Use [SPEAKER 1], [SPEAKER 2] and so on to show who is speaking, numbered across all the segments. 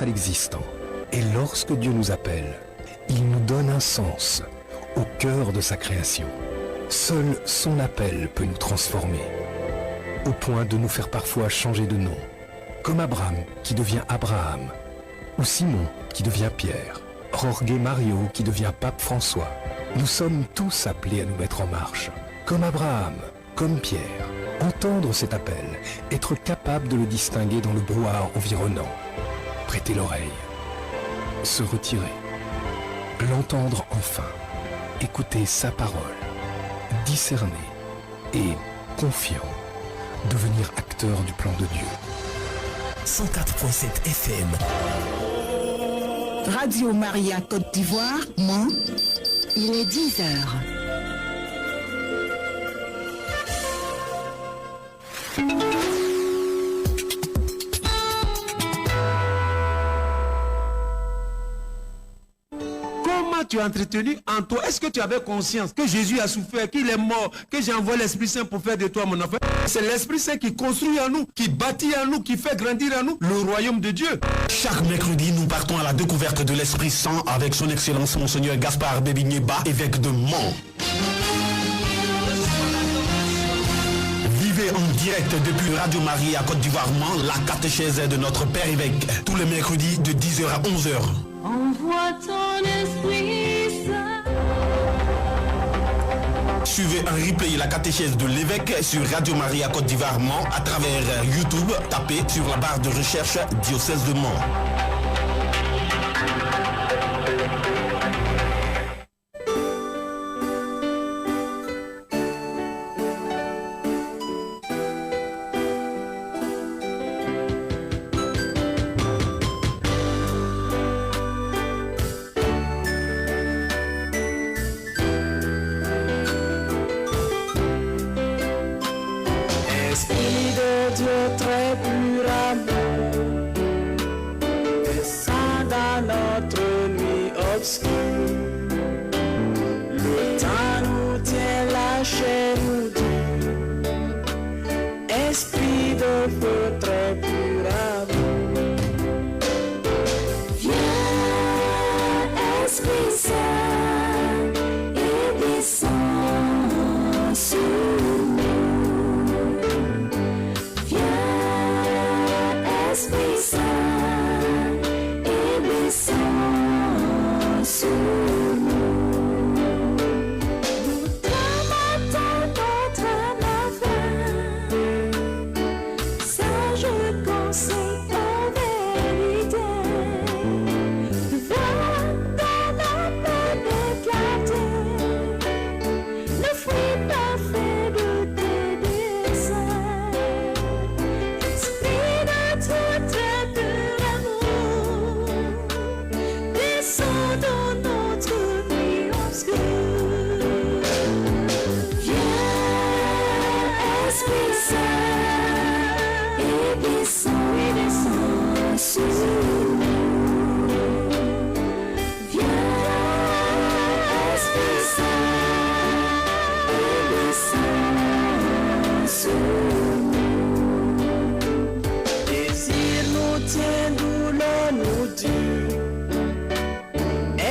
[SPEAKER 1] à l'existant. Et lorsque Dieu nous appelle, il nous donne un sens au cœur de sa création. Seul son appel peut nous transformer, au point de nous faire parfois changer de nom, comme Abraham qui devient Abraham, ou Simon qui devient Pierre, Jorge Mario qui devient Pape François. Nous sommes tous appelés à nous mettre en marche, comme Abraham, comme Pierre. Entendre cet appel, être capable de le distinguer dans le brouhaha environnant, prêter l'oreille, se retirer, l'entendre enfin, écouter sa parole, discerner et, confiant, devenir acteur du plan de Dieu.
[SPEAKER 2] 104.7 FM.
[SPEAKER 3] Radio Maria Côte d'Ivoire, Mans, il est 10h.
[SPEAKER 4] Comment tu as entretenu en toi? Est-ce que tu avais conscience que Jésus a souffert, qu'il est mort, que j'ai envoyé l'Esprit Saint pour faire de toi mon enfant? C'est l'Esprit Saint qui construit en nous, qui bâtit en nous, qui fait grandir en nous le royaume de Dieu.
[SPEAKER 2] Chaque mercredi, nous partons à la découverte de l'Esprit Saint avec son Excellence Monseigneur Gaspard Bébigné-Ba, évêque de Mans. Vivez en direct depuis Radio Marie à Côte d'Ivoire Mans, la catéchèse de notre Père évêque, tous les mercredis de 10h à 11h.
[SPEAKER 5] Envoie ton Esprit Saint.
[SPEAKER 2] Suivez un replay la catéchèse de l'évêque sur Radio Maria Côte d'Ivoire Mans à travers YouTube. Tapez sur la barre de recherche Diocèse de Mans.
[SPEAKER 5] Le temps nous tient la chair nous dit, esprit de feu très pur amour. Viens, Esprit Saint, et descends sur nous. Viens, Esprit Saint, et descends sur nous. Nous t'aimons notre fin, sage conseil en vérité, devant dans la peine éclatée, le fruit parfait de tes desseins, esprit de tout pur amour, descends dans notre vie obscure. Viens, Esprit Saint, et descends sur nous. Viens, Esprit Saint, et descends sur nous. Désir nous tient, douleur nous dit,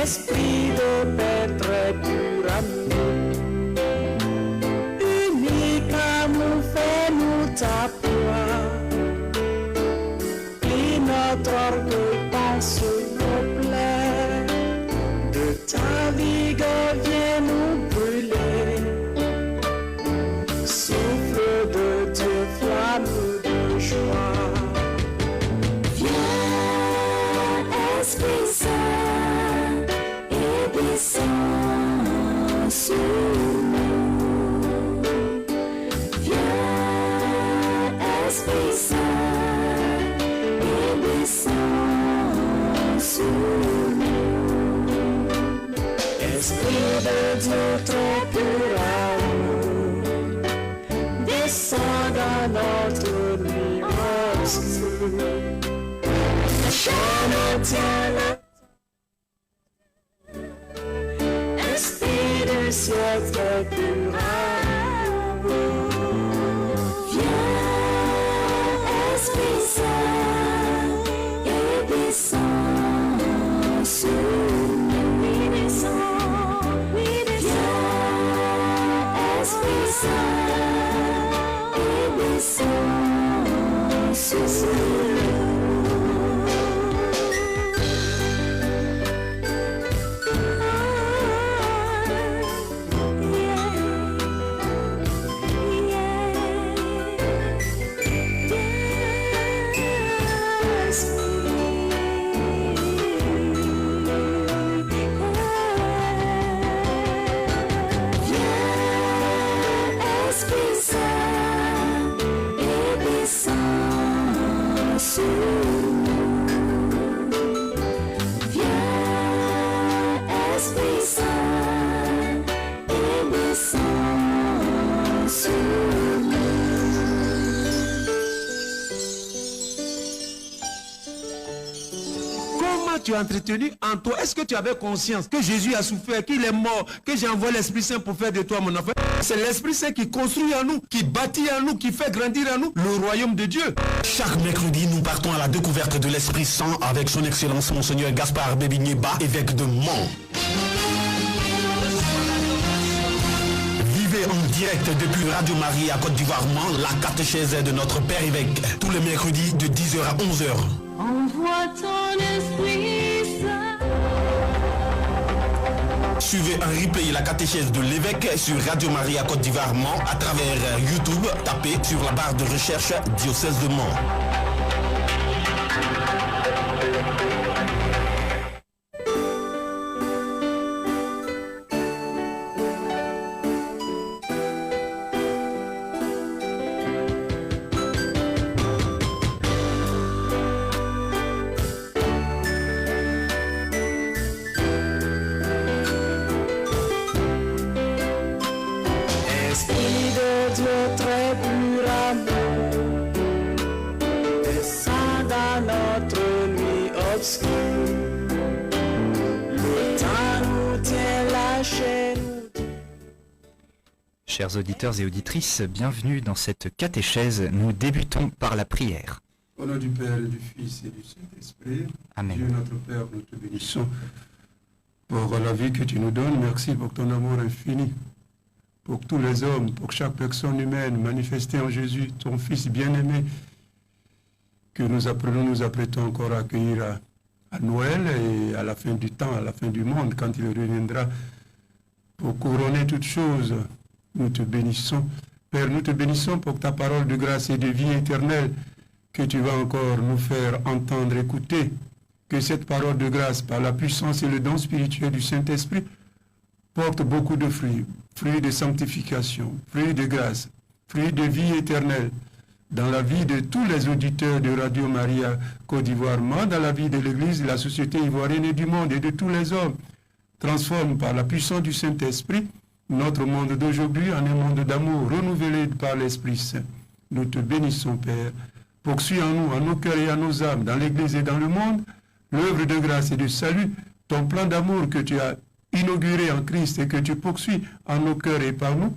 [SPEAKER 5] esprit de paix très pur amour, unique amour fait nous ta proie, et notre orgueil passe nos plaies, de ta vigueur viens nous brûler, souffle de Dieu, flamme de joie. Viens, Esprit Saint, et descends sur nous. Viens, Esprit Saint, et descends sur nous. Esprit de Dieu très pur amour, descends dans notre nuit obscure. La chair nous tient la esprit du ciel très pur amour. Viens, Esprit Saint, et descends
[SPEAKER 4] comment tu as entretenu en toi? Est-ce que tu avais conscience que Jésus a souffert, qu'il est mort, que j'ai envoyé l'Esprit Saint pour faire de toi mon enfant? C'est l'Esprit Saint qui construit en nous, qui bâtit en nous, qui fait grandir en nous le royaume de Dieu.
[SPEAKER 2] Chaque mercredi, nous partons à la découverte de l'Esprit Saint avec son Excellence Monseigneur Gaspard Bébi-Niéba, évêque de Mans. Vivez en direct depuis Radio Maria Côte d'Ivoire Mans, la catéchèse de notre Père évêque, tous les mercredis de 10h à 11h.
[SPEAKER 6] Envoie ton Esprit Saint.
[SPEAKER 2] Suivez un replay la catéchèse de l'évêque sur Radio Maria Côte d'Ivoire Mans à travers YouTube. Tapez sur la barre de recherche Diocèse de Mans.
[SPEAKER 7] Chers auditeurs et auditrices, bienvenue dans cette catéchèse. Nous débutons par la prière.
[SPEAKER 4] Au nom du Père et du Fils et du Saint-Esprit,
[SPEAKER 7] Amen.
[SPEAKER 4] Dieu notre Père, nous te bénissons pour la vie que tu nous donnes. Merci pour ton amour infini, pour tous les hommes, pour chaque personne humaine manifestée en Jésus, ton Fils bien-aimé, que nous apprêtons encore à accueillir à Noël et à la fin du temps, à la fin du monde, quand il reviendra pour couronner toutes choses. Nous te bénissons. Père, nous te bénissons pour ta parole de grâce et de vie éternelle que tu vas encore nous faire entendre, écouter. Que cette parole de grâce, par la puissance et le don spirituel du Saint-Esprit, porte beaucoup de fruits, fruits de sanctification, fruits de grâce, fruits de vie éternelle, dans la vie de tous les auditeurs de Radio Maria Côte d'Ivoire, dans la vie de l'Église, de la société ivoirienne et du monde et de tous les hommes. Transforme par la puissance du Saint-Esprit notre monde d'aujourd'hui en un monde d'amour renouvelé par l'Esprit Saint. Nous te bénissons, Père. Poursuis en nous, en nos cœurs et en nos âmes, dans l'Église et dans le monde, l'œuvre de grâce et de salut, ton plan d'amour que tu as inauguré en Christ et que tu poursuis en nos cœurs et par nous.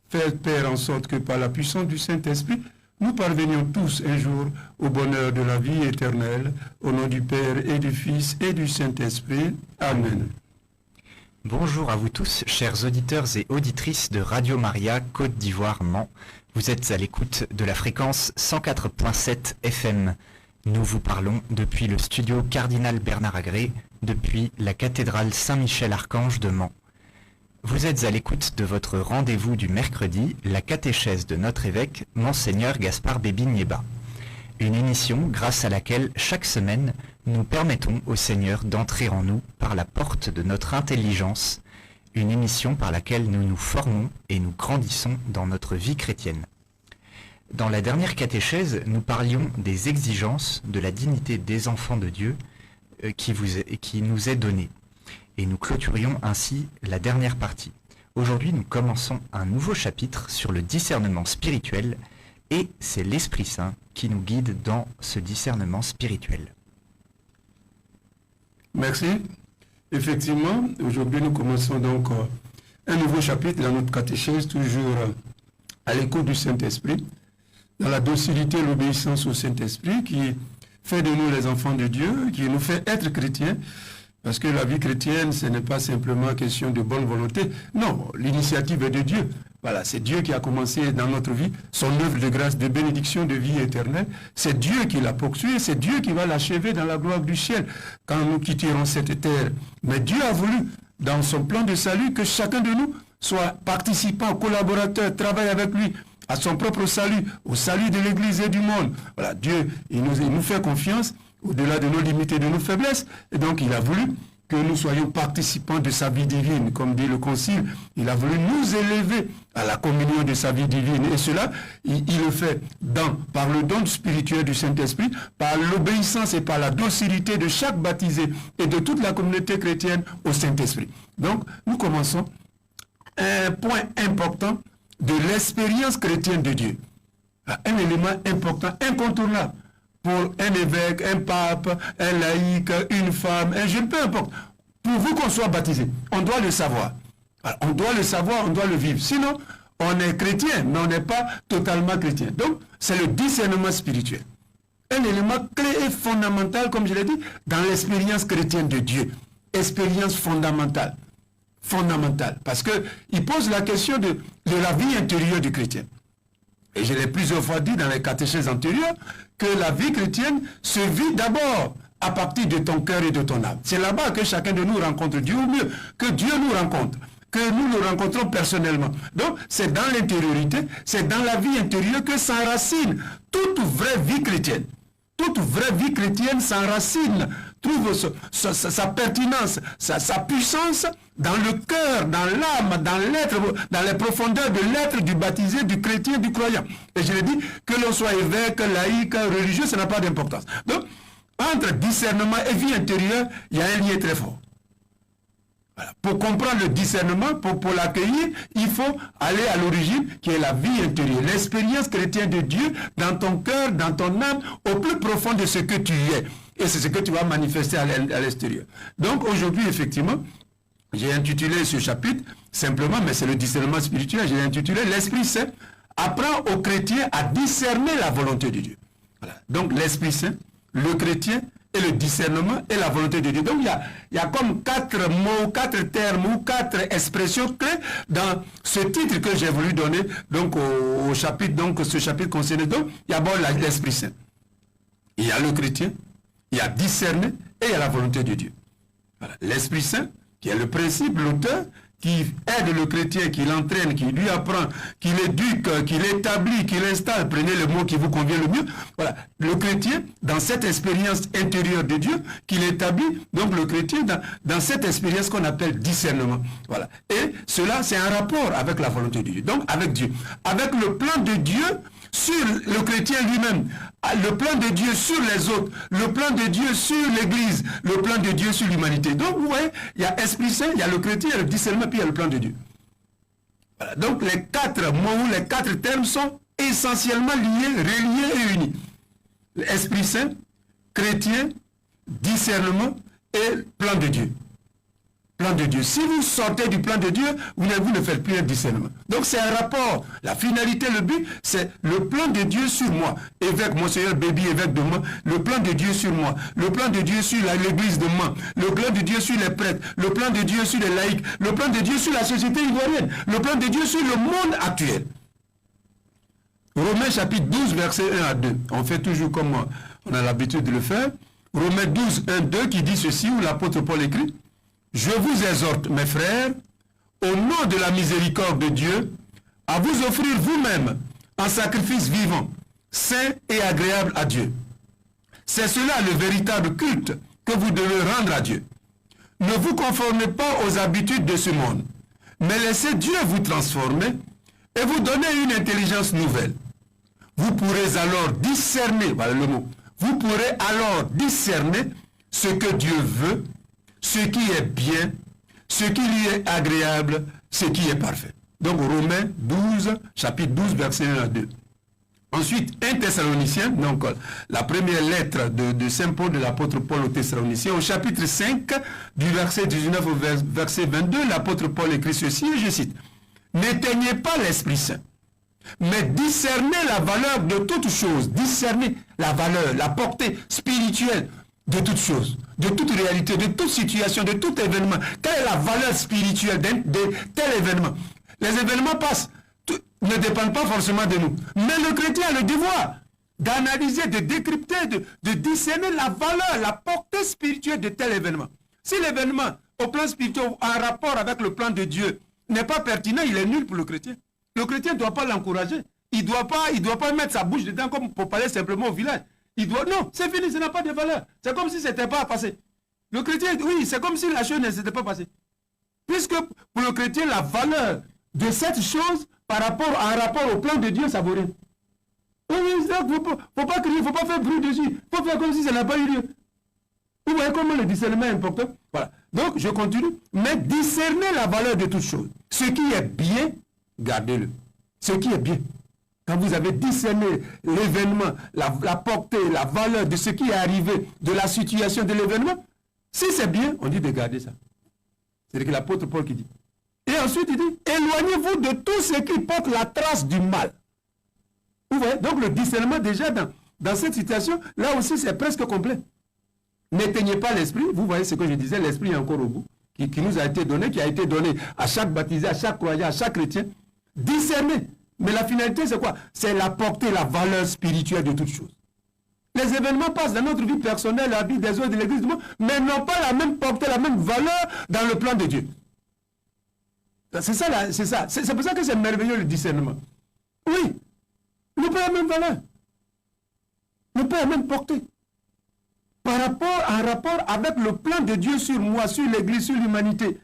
[SPEAKER 4] Fais, Père, en sorte que par la puissance du Saint-Esprit, nous parvenions tous un jour au bonheur de la vie éternelle, au nom du Père et du Fils et du Saint-Esprit. Amen.
[SPEAKER 7] Bonjour à vous tous, chers auditeurs et auditrices de Radio Maria Côte d'Ivoire Mans. Vous êtes à l'écoute de la fréquence 104.7 FM. Nous vous parlons depuis le studio Cardinal Bernard Agré, depuis la cathédrale Saint-Michel-Archange de Mans. Vous êtes à l'écoute de votre rendez-vous du mercredi, la catéchèse de notre évêque, Monseigneur Gaspard Bébi-Niéba. Une émission grâce à laquelle, chaque semaine, nous permettons au Seigneur d'entrer en nous par la porte de notre intelligence, une émission par laquelle nous nous formons et nous grandissons dans notre vie chrétienne. Dans la dernière catéchèse, nous parlions des exigences de la dignité des enfants de Dieu qui nous est donnée. Et nous clôturions ainsi la dernière partie. Aujourd'hui, nous commençons un nouveau chapitre sur le discernement spirituel et c'est l'Esprit Saint qui nous guide dans ce discernement spirituel.
[SPEAKER 4] Merci. Effectivement, aujourd'hui nous commençons donc un nouveau chapitre dans notre catéchèse, toujours à l'écoute du Saint-Esprit, dans la docilité et l'obéissance au Saint-Esprit qui fait de nous les enfants de Dieu, qui nous fait être chrétiens, parce que la vie chrétienne, ce n'est pas simplement question de bonne volonté. Non, l'initiative est de Dieu. Voilà, c'est Dieu qui a commencé dans notre vie son œuvre de grâce, de bénédiction, de vie éternelle. C'est Dieu qui l'a poursuivi, c'est Dieu qui va l'achever dans la gloire du ciel quand nous quitterons cette terre. Mais Dieu a voulu, dans son plan de salut, que chacun de nous soit participant, collaborateur, travaille avec lui à son propre salut, au salut de l'Église et du monde. Voilà, Dieu, il nous fait confiance au-delà de nos limites et de nos faiblesses. Et donc, il a voulu que nous soyons participants de sa vie divine. Comme dit le Concile, il a voulu nous élever à la communion de sa vie divine. Et cela, il le fait par le don spirituel du Saint-Esprit, par l'obéissance et par la docilité de chaque baptisé et de toute la communauté chrétienne au Saint-Esprit. Donc, nous commençons un point important de l'expérience chrétienne de Dieu. Un élément important, incontournable pour un évêque, un pape, un laïc, une femme, un jeune, peu importe. Pourvu qu'on soit baptisé, on doit le savoir. Alors, on doit le savoir, on doit le vivre. Sinon, on est chrétien, mais on n'est pas totalement chrétien. Donc, c'est le discernement spirituel. Un élément clé et fondamental, comme je l'ai dit, dans l'expérience chrétienne de Dieu. Expérience fondamentale. Fondamentale. Parce qu'il pose la question de la vie intérieure du chrétien. Et je l'ai plusieurs fois dit dans les catéchèses antérieures, que la vie chrétienne se vit d'abord à partir de ton cœur et de ton âme. C'est là-bas que chacun de nous rencontre Dieu, ou mieux, que Dieu nous rencontre, que nous le rencontrons personnellement. Donc, c'est dans l'intériorité, c'est dans la vie intérieure que s'enracine toute vraie vie chrétienne. Toute vraie vie chrétienne s'enracine, trouve sa pertinence, sa puissance dans le cœur, dans l'âme, dans l'être, dans les profondeurs de l'être du baptisé, du chrétien, du croyant. Et je l'ai dit, que l'on soit évêque, laïque, religieux, ça n'a pas d'importance. Donc, entre discernement et vie intérieure, il y a un lien très fort. Voilà. Pour comprendre le discernement, pour l'accueillir, il faut aller à l'origine qui est la vie intérieure, l'expérience chrétienne de Dieu dans ton cœur, dans ton âme, au plus profond de ce que tu es. Et c'est ce que tu vas manifester à l'extérieur. Donc aujourd'hui, effectivement, j'ai intitulé ce chapitre, simplement, mais c'est le discernement spirituel, j'ai intitulé « L'Esprit Saint apprend aux chrétiens à discerner la volonté de Dieu ». Voilà. Donc l'Esprit Saint, le chrétien, et le discernement et la volonté de Dieu. Donc il y a comme 4 mots, 4 termes ou 4 expressions clés dans ce titre que j'ai voulu donner donc au chapitre, donc ce chapitre concerné. Donc il y a d'abord l'Esprit Saint. Il y a le chrétien, il y a discerner et il y a la volonté de Dieu. Voilà. L'Esprit Saint, qui est le principe, l'auteur, qui aide le chrétien, qui l'entraîne, qui lui apprend, qui l'éduque, qui l'établit, qui l'installe, prenez le mot qui vous convient le mieux. Voilà, le chrétien, dans cette expérience intérieure de Dieu, qui l'établit, donc le chrétien, dans cette expérience qu'on appelle discernement. Voilà. Et cela, c'est un rapport avec la volonté de Dieu, donc avec Dieu. Avec le plan de Dieu sur le chrétien lui-même, le plan de Dieu sur les autres, le plan de Dieu sur l'Église, le plan de Dieu sur l'humanité. Donc, vous voyez, il y a Esprit Saint, il y a le chrétien, il y a le discernement, puis il y a le plan de Dieu. Voilà. Donc, les 4 mots, les 4 termes sont essentiellement liés, reliés et unis. L'Esprit Saint, chrétien, discernement et plan de Dieu. Plan de Dieu. Si vous sortez du plan de Dieu, vous ne faites plus un discernement. Donc c'est un rapport. La finalité, le but, c'est le plan de Dieu sur moi. Évêque, Monseigneur Baby, évêque de moi, le plan de Dieu sur moi. Le plan de Dieu sur l'église de moi. Le plan de Dieu sur les prêtres. Le plan de Dieu sur les laïcs. Le plan de Dieu sur la société ivoirienne. Le plan de Dieu sur le monde actuel. Romains chapitre 12, verset 1 à 2. On fait toujours comme on a l'habitude de le faire. Romains 12, 1, 2 qui dit ceci, où l'apôtre Paul écrit: je vous exhorte, mes frères, au nom de la miséricorde de Dieu, à vous offrir vous-même un sacrifice vivant, saint et agréable à Dieu. C'est cela le véritable culte que vous devez rendre à Dieu. Ne vous conformez pas aux habitudes de ce monde, mais laissez Dieu vous transformer et vous donner une intelligence nouvelle. Vous pourrez alors discerner, voilà le mot, vous pourrez alors discerner ce que Dieu veut, ce qui est bien, ce qui lui est agréable, ce qui est parfait. Donc Romains 12, chapitre 12, verset 1 à 2. Ensuite, 1 Thessaloniciens, donc la première lettre de Saint Paul, de l'apôtre Paul aux Thessaloniciens, au chapitre 5, du verset 19 au verset 22, l'apôtre Paul écrit ceci, et je cite: n'éteignez pas l'Esprit Saint, mais discernez la valeur de toutes choses, discernez la valeur, la portée spirituelle de toutes choses, de toute réalité, de toute situation, de tout événement. Quelle est la valeur spirituelle de tel événement? Les événements passent, ne dépendent pas forcément de nous. Mais le chrétien a le devoir d'analyser, de décrypter, de discerner la valeur, la portée spirituelle de tel événement. Si l'événement, au plan spirituel, en rapport avec le plan de Dieu, n'est pas pertinent, il est nul pour le chrétien. Le chrétien ne doit pas l'encourager. Il ne doit pas mettre sa bouche dedans comme pour parler simplement au village. Non, c'est fini, ça n'a pas de valeur. C'est comme si ce n'était pas passé. Le chrétien, oui, c'est comme si la chose ne s'était pas passée. Puisque pour le chrétien, la valeur de cette chose en rapport au plan de Dieu, ça vaut rien. Oui, il ne faut pas crier, il ne faut pas faire bruit dessus. Il faut faire comme si ça n'a pas eu lieu. Vous voyez comment le discernement est important? Voilà. Donc, je continue. Mais discernez la valeur de toutes choses. Ce qui est bien, gardez-le. Ce qui est bien. Quand vous avez discerné l'événement, la portée, la valeur de ce qui est arrivé, de la situation de l'événement, si c'est bien, on dit de garder ça. C'est l'apôtre Paul qui dit. Et ensuite, il dit, éloignez-vous de tout ce qui porte la trace du mal. Vous voyez, donc le discernement déjà dans cette situation, là aussi c'est presque complet. N'éteignez pas l'esprit, vous voyez ce que je disais, l'esprit est encore au bout, qui nous a été donné, qui a été donné à chaque baptisé, à chaque croyant, à chaque chrétien. Discerner. Mais la finalité c'est quoi? C'est la portée, la valeur spirituelle de toutes choses. Les événements passent dans notre vie personnelle, la vie des autres, de l'église du monde, mais n'ont pas la même portée, la même valeur dans le plan de Dieu. C'est ça, c'est ça. C'est pour ça que c'est merveilleux le discernement. Oui, n'ont pas la même valeur. N'ont pas la même portée. En rapport avec le plan de Dieu sur moi, sur l'église, sur l'humanité.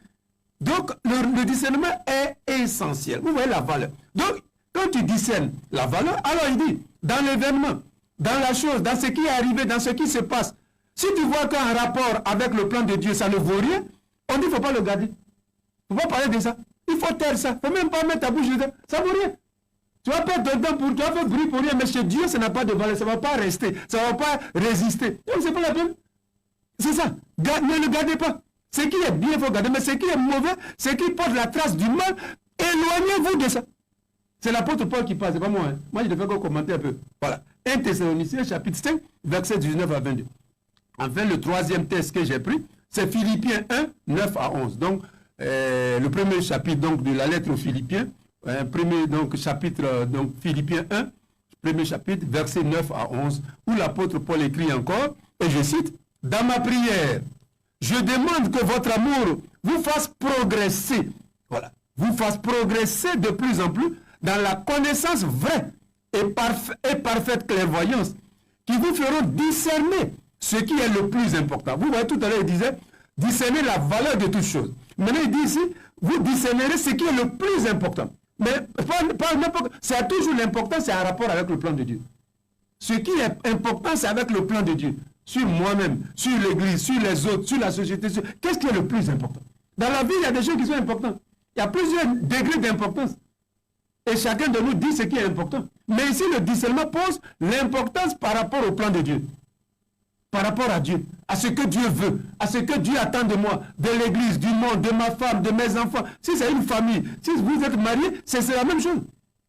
[SPEAKER 4] Donc, le discernement est essentiel. Vous voyez la valeur. Donc, quand tu discernes la valeur, alors il dit, dans l'événement, dans la chose, dans ce qui est arrivé, dans ce qui se passe, si tu vois qu'un rapport avec le plan de Dieu, ça ne vaut rien, on dit qu'il ne faut pas le garder. Il ne faut pas parler de ça. Il faut taire ça. Il ne faut même pas mettre ta bouche dedans. Ça ne vaut rien. Tu vas perdre ton temps pour toi, faire bruit pour rien, mais chez Dieu, ça n'a pas de valeur, ça ne va pas rester, ça ne va pas résister. Donc, ce n'est pas la peine. C'est ça. Ne le gardez pas. Ce qui est bien, il faut garder, mais ce qui est mauvais, ce qui porte la trace du mal, éloignez-vous de ça. C'est l'apôtre Paul qui parle, c'est pas moi. Hein. Moi, je devais commenter un peu. Voilà. 1 Thessaloniciens, chapitre 5, versets 19 à 22. Enfin, le troisième texte que j'ai pris, c'est Philippiens 1, 9 à 11. Donc, le premier chapitre donc, de la lettre aux Philippiens, premier donc, chapitre, donc Philippiens 1, premier chapitre, versets 9 à 11, où l'apôtre Paul écrit encore, et je cite, « Dans ma prière, je demande que votre amour vous fasse progresser. » Voilà. Vous fasse progresser de plus en plus dans la connaissance vraie et parfaite clairvoyance qui vous feront discerner ce qui est le plus important. Vous voyez, tout à l'heure, il disait, discerner la valeur de toutes choses. Maintenant, il dit ici, vous discernerez ce qui est le plus important. Mais pas n'importe, c'est toujours l'important, c'est en rapport avec le plan de Dieu. Ce qui est important, c'est avec le plan de Dieu. Sur moi-même, sur l'église, sur les autres, sur la société. Qu'est-ce qui est le plus important? Dans la vie, il y a des choses qui sont importantes. Il y a plusieurs degrés d'importance. Et chacun de nous dit ce qui est important. Mais ici, le discernement pose l'importance par rapport au plan de Dieu. Par rapport à Dieu, à ce que Dieu veut, à ce que Dieu attend de moi, de l'église, du monde, de ma femme, de mes enfants. Si c'est une famille, si vous êtes marié, c'est la même chose.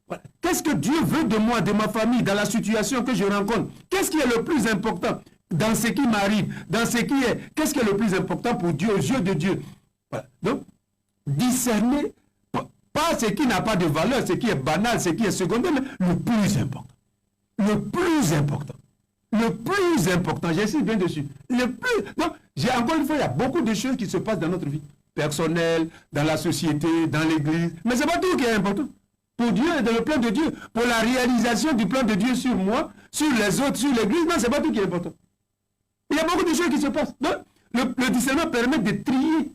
[SPEAKER 4] Voilà. Qu'est-ce que Dieu veut de moi, de ma famille, dans la situation que je rencontre? Qu'est-ce qui est le plus important dans ce qui m'arrive, dans ce qui est... Qu'est-ce qui est le plus important pour Dieu, aux yeux de Dieu? Voilà. Donc, discerner, pas ce qui n'a pas de valeur, ce qui est banal, ce qui est secondaire, mais le plus important. Le plus important. Le plus important, j'insiste bien dessus. Le plus. Donc, encore une fois, il y a beaucoup de choses qui se passent dans notre vie. Personnelle, dans la société, dans l'église. Mais ce n'est pas tout qui est important. Pour Dieu et dans le plan de Dieu, pour la réalisation du plan de Dieu sur moi, sur les autres, sur l'église, non, ce n'est pas tout qui est important. Il y a beaucoup de choses qui se passent. Donc, le discernement permet de trier.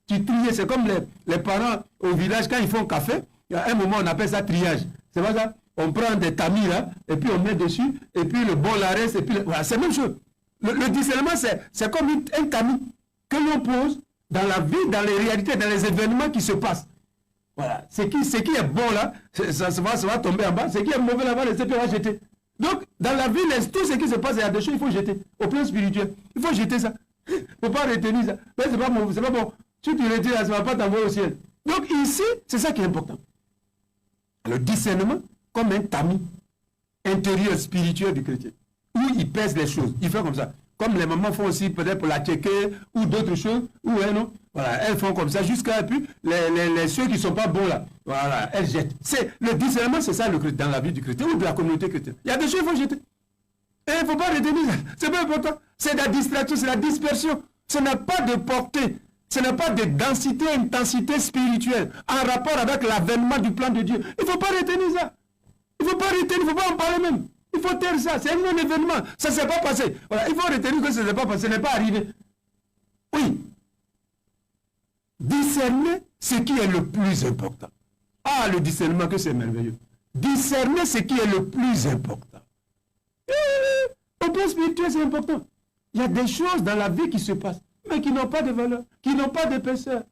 [SPEAKER 4] Tu tries, c'est comme les parents au village, quand ils font café, il y a un moment, on appelle ça triage. C'est pas ça? On prend des tamis là, et puis on met dessus, et puis le bon la reste, et puis... Voilà, c'est la même chose. Le discernement, c'est comme un tamis que l'on pose dans la vie, dans les réalités, dans les événements qui se passent. Voilà. Ce qui est bon là, ça va tomber en bas. Ce qui est mauvais là-bas, on va jeter. Donc, dans la vie, tout ce qui se passe, il y a des choses, il faut jeter. Au plan spirituel, il faut jeter ça. Il ne faut pas retenir ça. Mais c'est pas bon, c'est pas bon. Si tu retires, ça ne va pas t'envoyer au ciel. Donc ici, c'est ça qui est important. Le discernement, comme un tamis intérieur spirituel du chrétien, où il pèse les choses. Il fait comme ça. Comme les mamans font aussi peut-être pour la checker ou d'autres choses, ou non. Voilà, elles font comme ça jusqu'à puis ceux qui ne sont pas bons là. Voilà, elles jettent. Le discernement, c'est ça dans la vie du chrétien ou de la communauté chrétienne. Il y a des choses qu'il faut jeter. Et il ne faut pas retenir ça. C'est pas important. C'est la distraction, c'est la dispersion. Ce n'a pas de portée. Ce n'est pas de densité, intensité spirituelle en rapport avec l'avènement du plan de Dieu. Il ne faut pas retenir ça. Il ne faut pas retenir, il ne faut pas en parler même. Il faut taire ça. C'est un événement. Ça ne s'est pas passé. Voilà. Il faut retenir que ça ne s'est pas passé. Ce n'est pas arrivé. Oui. Discerner ce qui est le plus important. Ah, le discernement, que c'est merveilleux. Discerner ce qui est le plus important. Au plan spirituel, c'est important. Il y a des choses dans la vie qui se passent, mais qui n'ont pas de valeur, qui n'ont pas d'épaisseur.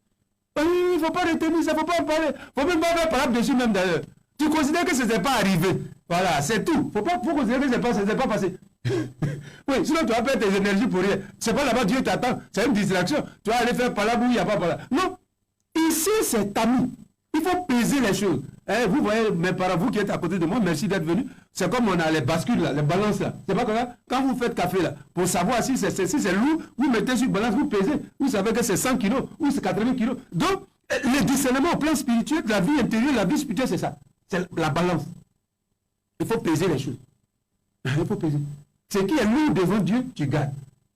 [SPEAKER 4] Il ne faut pas retenir ça, il ne faut pas en parler. Il ne faut même pas faire parole dessus même d'ailleurs. Tu considères que ce n'était pas arrivé. Voilà, c'est tout. Faut considérer que ce n'était pas passé. Oui, sinon tu vas perdre tes énergies pour rien. C'est pas là-bas, Dieu t'attend. C'est une distraction. Tu vas aller faire par là où il n'y a pas par là. Non. Ici, c'est tamis. Il faut peser les choses. Vous voyez, mes parents, vous qui êtes à côté de moi, merci d'être venus. C'est comme on a les bascules là, les balances là. C'est pas comme ça. Quand vous faites café là, pour savoir si c'est lourd, vous mettez sur balance, vous pesez. Vous savez que c'est 100 kilos ou c'est 80 kilos. Donc, le discernement au plan spirituel, la vie intérieure, la vie spirituelle, c'est ça. C'est la balance. Il faut peser les choses. Il faut peser. Ce qui est lourd devant Dieu, tu gardes.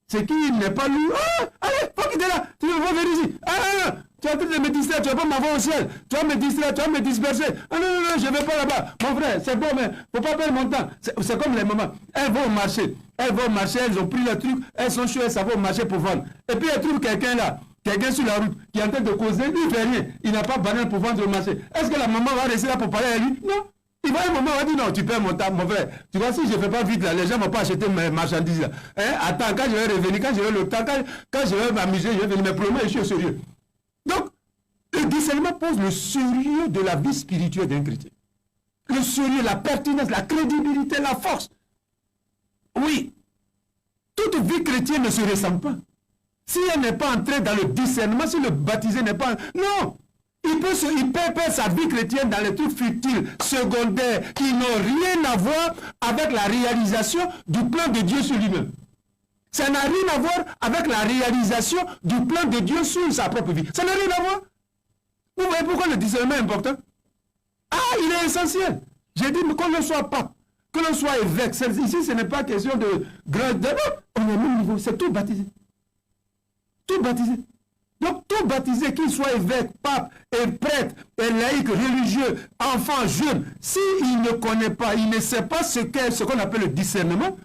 [SPEAKER 4] Ce qui n'est pas lourd, allez, faut quitter là. Tu vas venir ici. Tu es en train de me distraire, tu vas pas m'avoir au ciel. Tu vas me distraire, tu vas me disperser. Non, je ne vais pas là-bas. Mon frère, c'est bon, mais il ne faut pas perdre mon temps. C'est comme les mamans. Elles vont au marché. Elles ont pris le truc, elles sont chouettes, ça va au marché pour vendre. Et puis elles trouvent quelqu'un là, quelqu'un sur la route, qui est en train de causer, il ne fait rien. Il n'a pas de banane pour vendre au marché. Est-ce que la maman va rester là pour parler à lui? Non. Il va un moment, il va dire non, tu perds mon temps, mon frère. Tu vois, si je ne fais pas vite là, les gens ne vont pas acheter mes marchandises là. Attends, quand je vais revenir, quand j'aurai le temps, quand je vais m'amuser, je vais venir. Mais pour le moment, je suis au sérieux. Donc, le discernement pose le sérieux de la vie spirituelle d'un chrétien. Le sérieux, la pertinence, la crédibilité, la force. Oui, toute vie chrétienne ne se ressemble pas. Si elle n'est pas entrée dans le discernement, si le baptisé n'est pas... Non! Il peut perdre sa vie chrétienne dans les trucs futiles, secondaires, qui n'ont rien à voir avec la réalisation du plan de Dieu sur lui-même. Ça n'a rien à voir avec la réalisation du plan de Dieu sur sa propre vie. Ça n'a rien à voir. Vous voyez pourquoi le discernement est important? Il est essentiel. J'ai dit, mais qu'on ne soit pape, que l'on soit évêque. Ici, ce n'est pas question de grand... On est au même niveau, c'est tout baptisé. Tout baptisé. Donc, tout baptisé, qu'il soit évêque, pape, et prêtre, et laïque, religieux, enfant, jeune, s'il ne connaît pas, il ne sait pas ce qu'on appelle le discernement,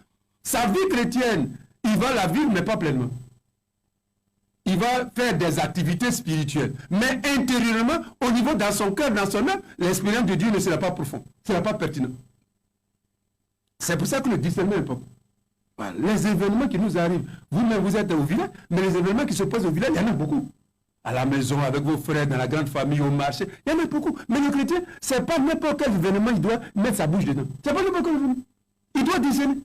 [SPEAKER 4] sa vie chrétienne, il va la vivre, mais pas pleinement. Il va faire des activités spirituelles. Mais intérieurement, au niveau dans son cœur, dans son âme, l'expérience de Dieu ne sera pas profonde, ne sera pas pertinent. C'est pour ça que le discernement est important. Voilà. Les événements qui nous arrivent, vous-même vous êtes au village, mais les événements qui se passent au village, il y en a beaucoup. À la maison, avec vos frères, dans la grande famille, au marché, il y en a beaucoup. Mais le chrétien, ce n'est pas n'importe quel événement, il doit mettre sa bouche dedans. Ce n'est pas n'importe quel événement. Il doit discerner.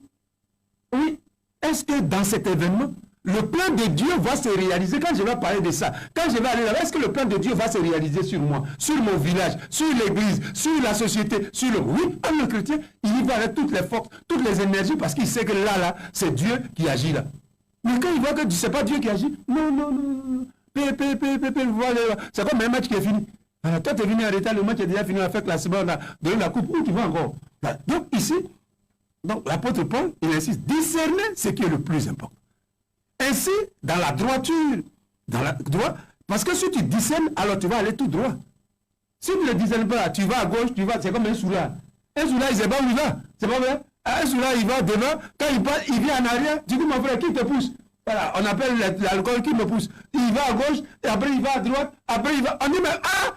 [SPEAKER 4] Oui. Est-ce que dans cet événement, le plan de Dieu va se réaliser? Quand je vais parler de ça, quand je vais aller là-bas, est-ce que le plan de Dieu va se réaliser sur moi, sur mon village, sur l'église, sur la société, sur le... Oui, le chrétien, il y va avec toutes les forces, toutes les énergies, parce qu'il sait que là, c'est Dieu qui agit là. Mais quand il voit que ce n'est pas Dieu qui agit, non. C'est comme un match qui est fini. Alors, toi, tu es venu en retard, le match est déjà fini, on a fait classement, on a donné la coupe, où tu vas encore? Donc, ici, l'apôtre Paul, il insiste, discerner ce qui est le plus important. Ainsi, dans la droiture, parce que si tu discernes, alors tu vas aller tout droit. Si tu ne discernes pas, tu vas à gauche, c'est comme un soulard. Un soulard, il ne sait pas où il va. C'est pas vrai? Un soulard, il va devant, quand il passe, il vient en arrière, tu dis, mon frère, qui te pousse? Voilà, on appelle l'alcool qui me pousse. Il va à gauche, et après il va à droite, après il va... On dit,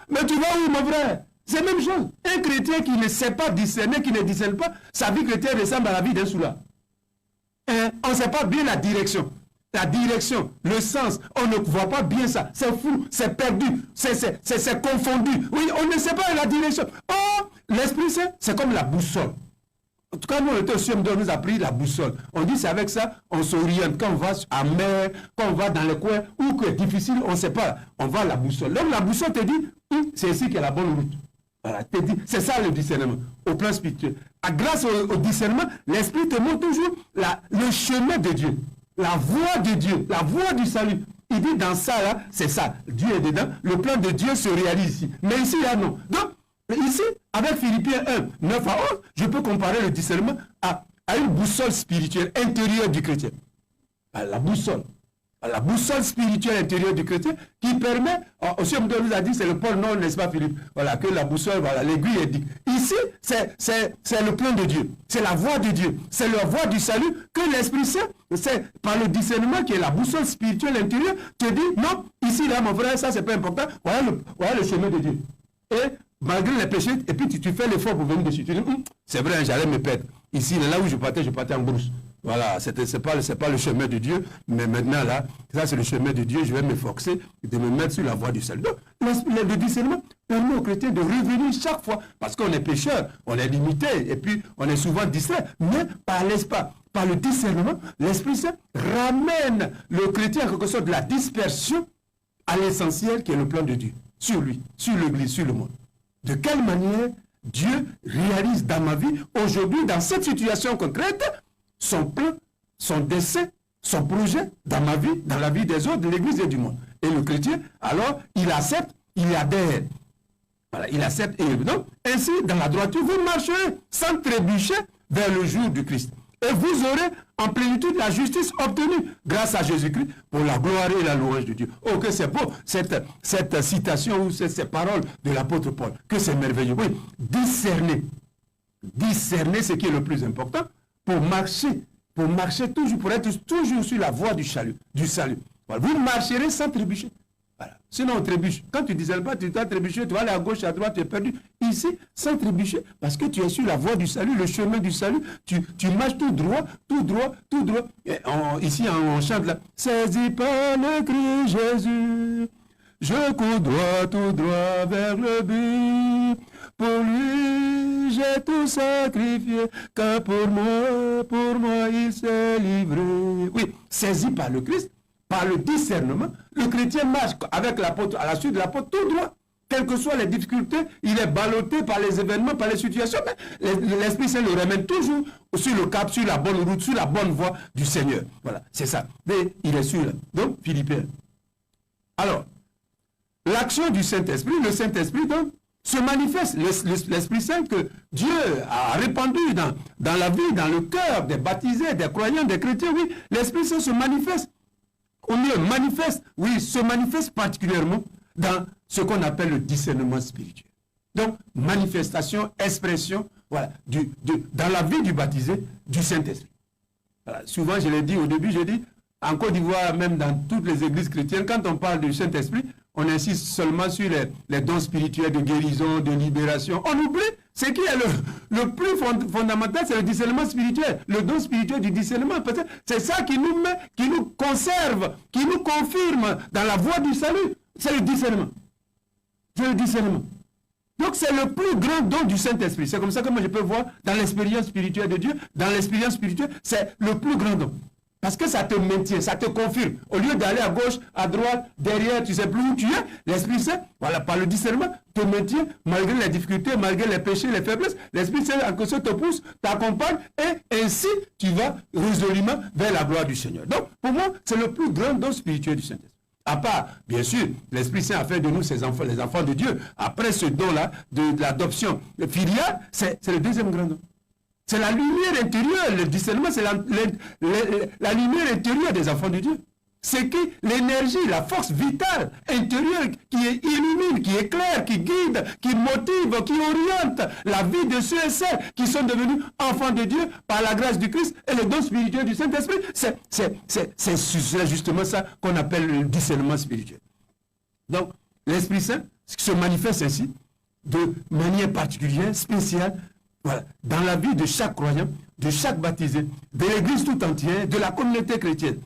[SPEAKER 4] mais tu vas où, mon frère? C'est la même chose. Un chrétien qui ne sait pas discerner, qui ne discerne pas, sa vie chrétienne ressemble à la vie d'un soulard. On ne sait pas bien la direction. La direction, le sens, on ne voit pas bien ça. C'est fou, c'est perdu, c'est confondu. Oui, on ne sait pas la direction. Oh, l'Esprit Saint, c'est comme la boussole. En tout cas, nous, on était aussi, on nous a pris la boussole. On dit, c'est avec ça, on s'oriente. Quand on va à mer, quand on va dans le coin, ou que c'est difficile, on ne sait pas. On va à la boussole. Donc, la boussole te dit, c'est ici qu'il y a la bonne route. Voilà, c'est ça le discernement, au plan spirituel. Grâce au discernement, l'Esprit te montre toujours le chemin de Dieu. La voie de Dieu, la voie du salut. Il dit dans ça, là, c'est ça. Dieu est dedans. Le plan de Dieu se réalise ici. Mais ici, là, non. Donc, ici, avec Philippiens 1, 9 à 11, je peux comparer le discernement à une boussole spirituelle intérieure du chrétien. La boussole. La boussole spirituelle intérieure du chrétien qui permet, aussi on nous a dit, c'est le pôle nord, n'est-ce pas Philippe? Voilà, que la boussole, voilà, l'aiguille est dit. Ici, c'est le plan de Dieu, c'est la voie de Dieu, c'est la voie du salut que l'Esprit Saint, c'est par le discernement qui est la boussole spirituelle intérieure, te dit, non, ici, là, mon frère, ça, c'est pas important, voilà le chemin de Dieu. Et malgré les péchés, et puis tu fais l'effort pour venir dessus. Tu dis, c'est vrai, j'allais me perdre. Ici, là où je partais en brousse. Voilà, c'est pas le chemin de Dieu, mais maintenant là, ça c'est le chemin de Dieu, je vais m'efforcer de me mettre sur la voie du salut. Donc, Le discernement permet aux chrétiens de revenir chaque fois, parce qu'on est pécheur, on est limité, et puis on est souvent distrait, mais par le discernement, l'Esprit Saint ramène le chrétien en quelque sorte de la dispersion à l'essentiel qui est le plan de Dieu, sur lui, sur l'Église, sur le monde. De quelle manière Dieu réalise dans ma vie, aujourd'hui, dans cette situation concrète, son plan, son dessein, son projet dans ma vie, dans la vie des autres, de l'Église et du monde. Et le chrétien, alors, il accepte, il adhère. Voilà, il accepte et donc, ainsi, dans la droiture, vous marcherez sans trébucher vers le jour du Christ. Et vous aurez en plénitude la justice obtenue grâce à Jésus-Christ pour la gloire et la louange de Dieu. Oh, que c'est beau, cette citation ou ces paroles de l'apôtre Paul. Que c'est merveilleux. Oui, discerner. Discerner ce qui est le plus important pour marcher toujours, pour être toujours sur la voie du salut. Voilà. Vous marcherez sans trébucher. Voilà. Sinon, on trébuche. Quand tu disais pas, tu dois trébucher, tu vas aller à gauche, à droite, tu es perdu. Ici, sans trébucher, parce que tu es sur la voie du salut, le chemin du salut. Tu marches tout droit, tout droit, tout droit. Et ici, on chante là. Saisi par le cri Jésus, je cours droit, tout droit vers le but. Pour lui, j'ai tout sacrifié, car pour moi, il s'est livré. Oui, saisi par le Christ, par le discernement, le chrétien marche avec l'apôtre, à la suite de l'apôtre, tout droit. Quelles que soient les difficultés, il est ballotté par les événements, par les situations, mais l'Esprit Saint le ramène toujours sur le cap, sur la bonne route, sur la bonne voie du Seigneur. Voilà, c'est ça. Mais il est sûr. Donc, Philippiens. Alors, l'action du Saint-Esprit, le Saint-Esprit, donc, se manifeste, l'Esprit Saint que Dieu a répandu dans la vie, dans le cœur des baptisés, des croyants, des chrétiens, oui, l'Esprit Saint se manifeste. Au mieux, se manifeste particulièrement dans ce qu'on appelle le discernement spirituel. Donc, manifestation, expression, voilà, dans la vie du baptisé, du Saint-Esprit. Voilà. Souvent, je l'ai dit au début, en Côte d'Ivoire, même dans toutes les églises chrétiennes, quand on parle du Saint-Esprit, on insiste seulement sur les dons spirituels de guérison, de libération. On oublie ce qui est le plus fondamental, c'est le discernement spirituel. Le don spirituel du discernement. C'est ça qui nous met, qui nous conserve, qui nous confirme dans la voie du salut. C'est le discernement. C'est le discernement. Donc c'est le plus grand don du Saint-Esprit. C'est comme ça que moi je peux voir dans l'expérience spirituelle de Dieu. Dans l'expérience spirituelle, c'est le plus grand don. Parce que ça te maintient, ça te confirme. Au lieu d'aller à gauche, à droite, derrière, tu ne sais plus où tu es, l'Esprit Saint, voilà, par le discernement, te maintient malgré les difficultés, malgré les péchés, les faiblesses. L'Esprit Saint, en quelque sorte, te pousse, t'accompagne, et ainsi, tu vas résolument vers la gloire du Seigneur. Donc, pour moi, c'est le plus grand don spirituel du Saint-Esprit. À part, bien sûr, l'Esprit Saint a fait de nous ses enfants, les enfants de Dieu. Après ce don-là, de l'adoption filiale, c'est le deuxième grand don. C'est la lumière intérieure, le discernement, c'est la lumière intérieure des enfants de Dieu. C'est qui l'énergie, la force vitale intérieure qui illumine, qui éclaire, qui guide, qui motive, qui oriente la vie de ceux et celles qui sont devenus enfants de Dieu par la grâce du Christ et le don spirituel du Saint-Esprit. C'est justement ça qu'on appelle le discernement spirituel. Donc, l'Esprit Saint se manifeste ainsi, de manière particulière, spéciale, voilà, dans la vie de chaque croyant, de chaque baptisé, de l'Église tout entière, de la communauté chrétienne.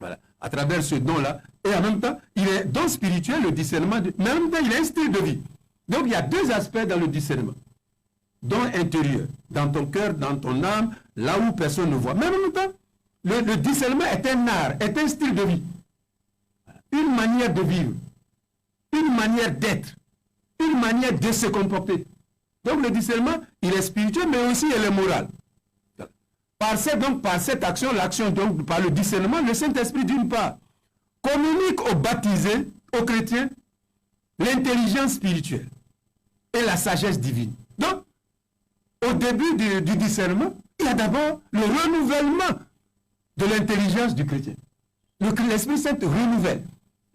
[SPEAKER 4] Voilà, à travers ce don-là. Et en même temps, il est don spirituel, le discernement, mais en même temps, il est un style de vie. Donc, il y a deux aspects dans le discernement. Don intérieur, dans ton cœur, dans ton âme, là où personne ne voit. Mais en même temps, le discernement est un art, est un style de vie. Une manière de vivre, une manière d'être, une manière de se comporter. Donc le discernement, il est spirituel, mais aussi il est moral. Par cette action, l'action donc par le discernement, le Saint-Esprit d'une part communique aux baptisés, aux chrétiens, l'intelligence spirituelle et la sagesse divine. Donc, au début du discernement, il y a d'abord le renouvellement de l'intelligence du chrétien. L'Esprit Saint te renouvelle,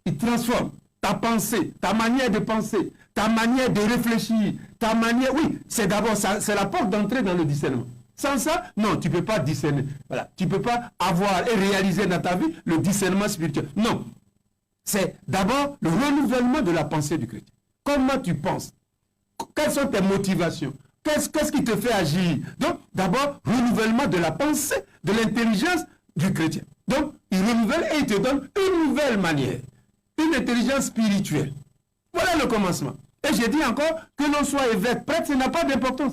[SPEAKER 4] il transforme ta pensée, ta manière de penser, ta manière de réfléchir, ta manière, oui, c'est d'abord ça, c'est la porte d'entrée dans le discernement. Sans ça, non, tu ne peux pas discerner. Voilà, tu ne peux pas avoir et réaliser dans ta vie le discernement spirituel. Non, c'est d'abord le renouvellement de la pensée du chrétien. Comment tu penses? Quelles sont tes motivations? Qu'est-ce qui te fait agir? Donc, d'abord, renouvellement de la pensée, de l'intelligence du chrétien. Donc, il renouvelle et il te donne une nouvelle manière, une intelligence spirituelle. Voilà le commencement. Et j'ai dit encore que l'on soit évêque, prêtre, ça n'a pas d'importance.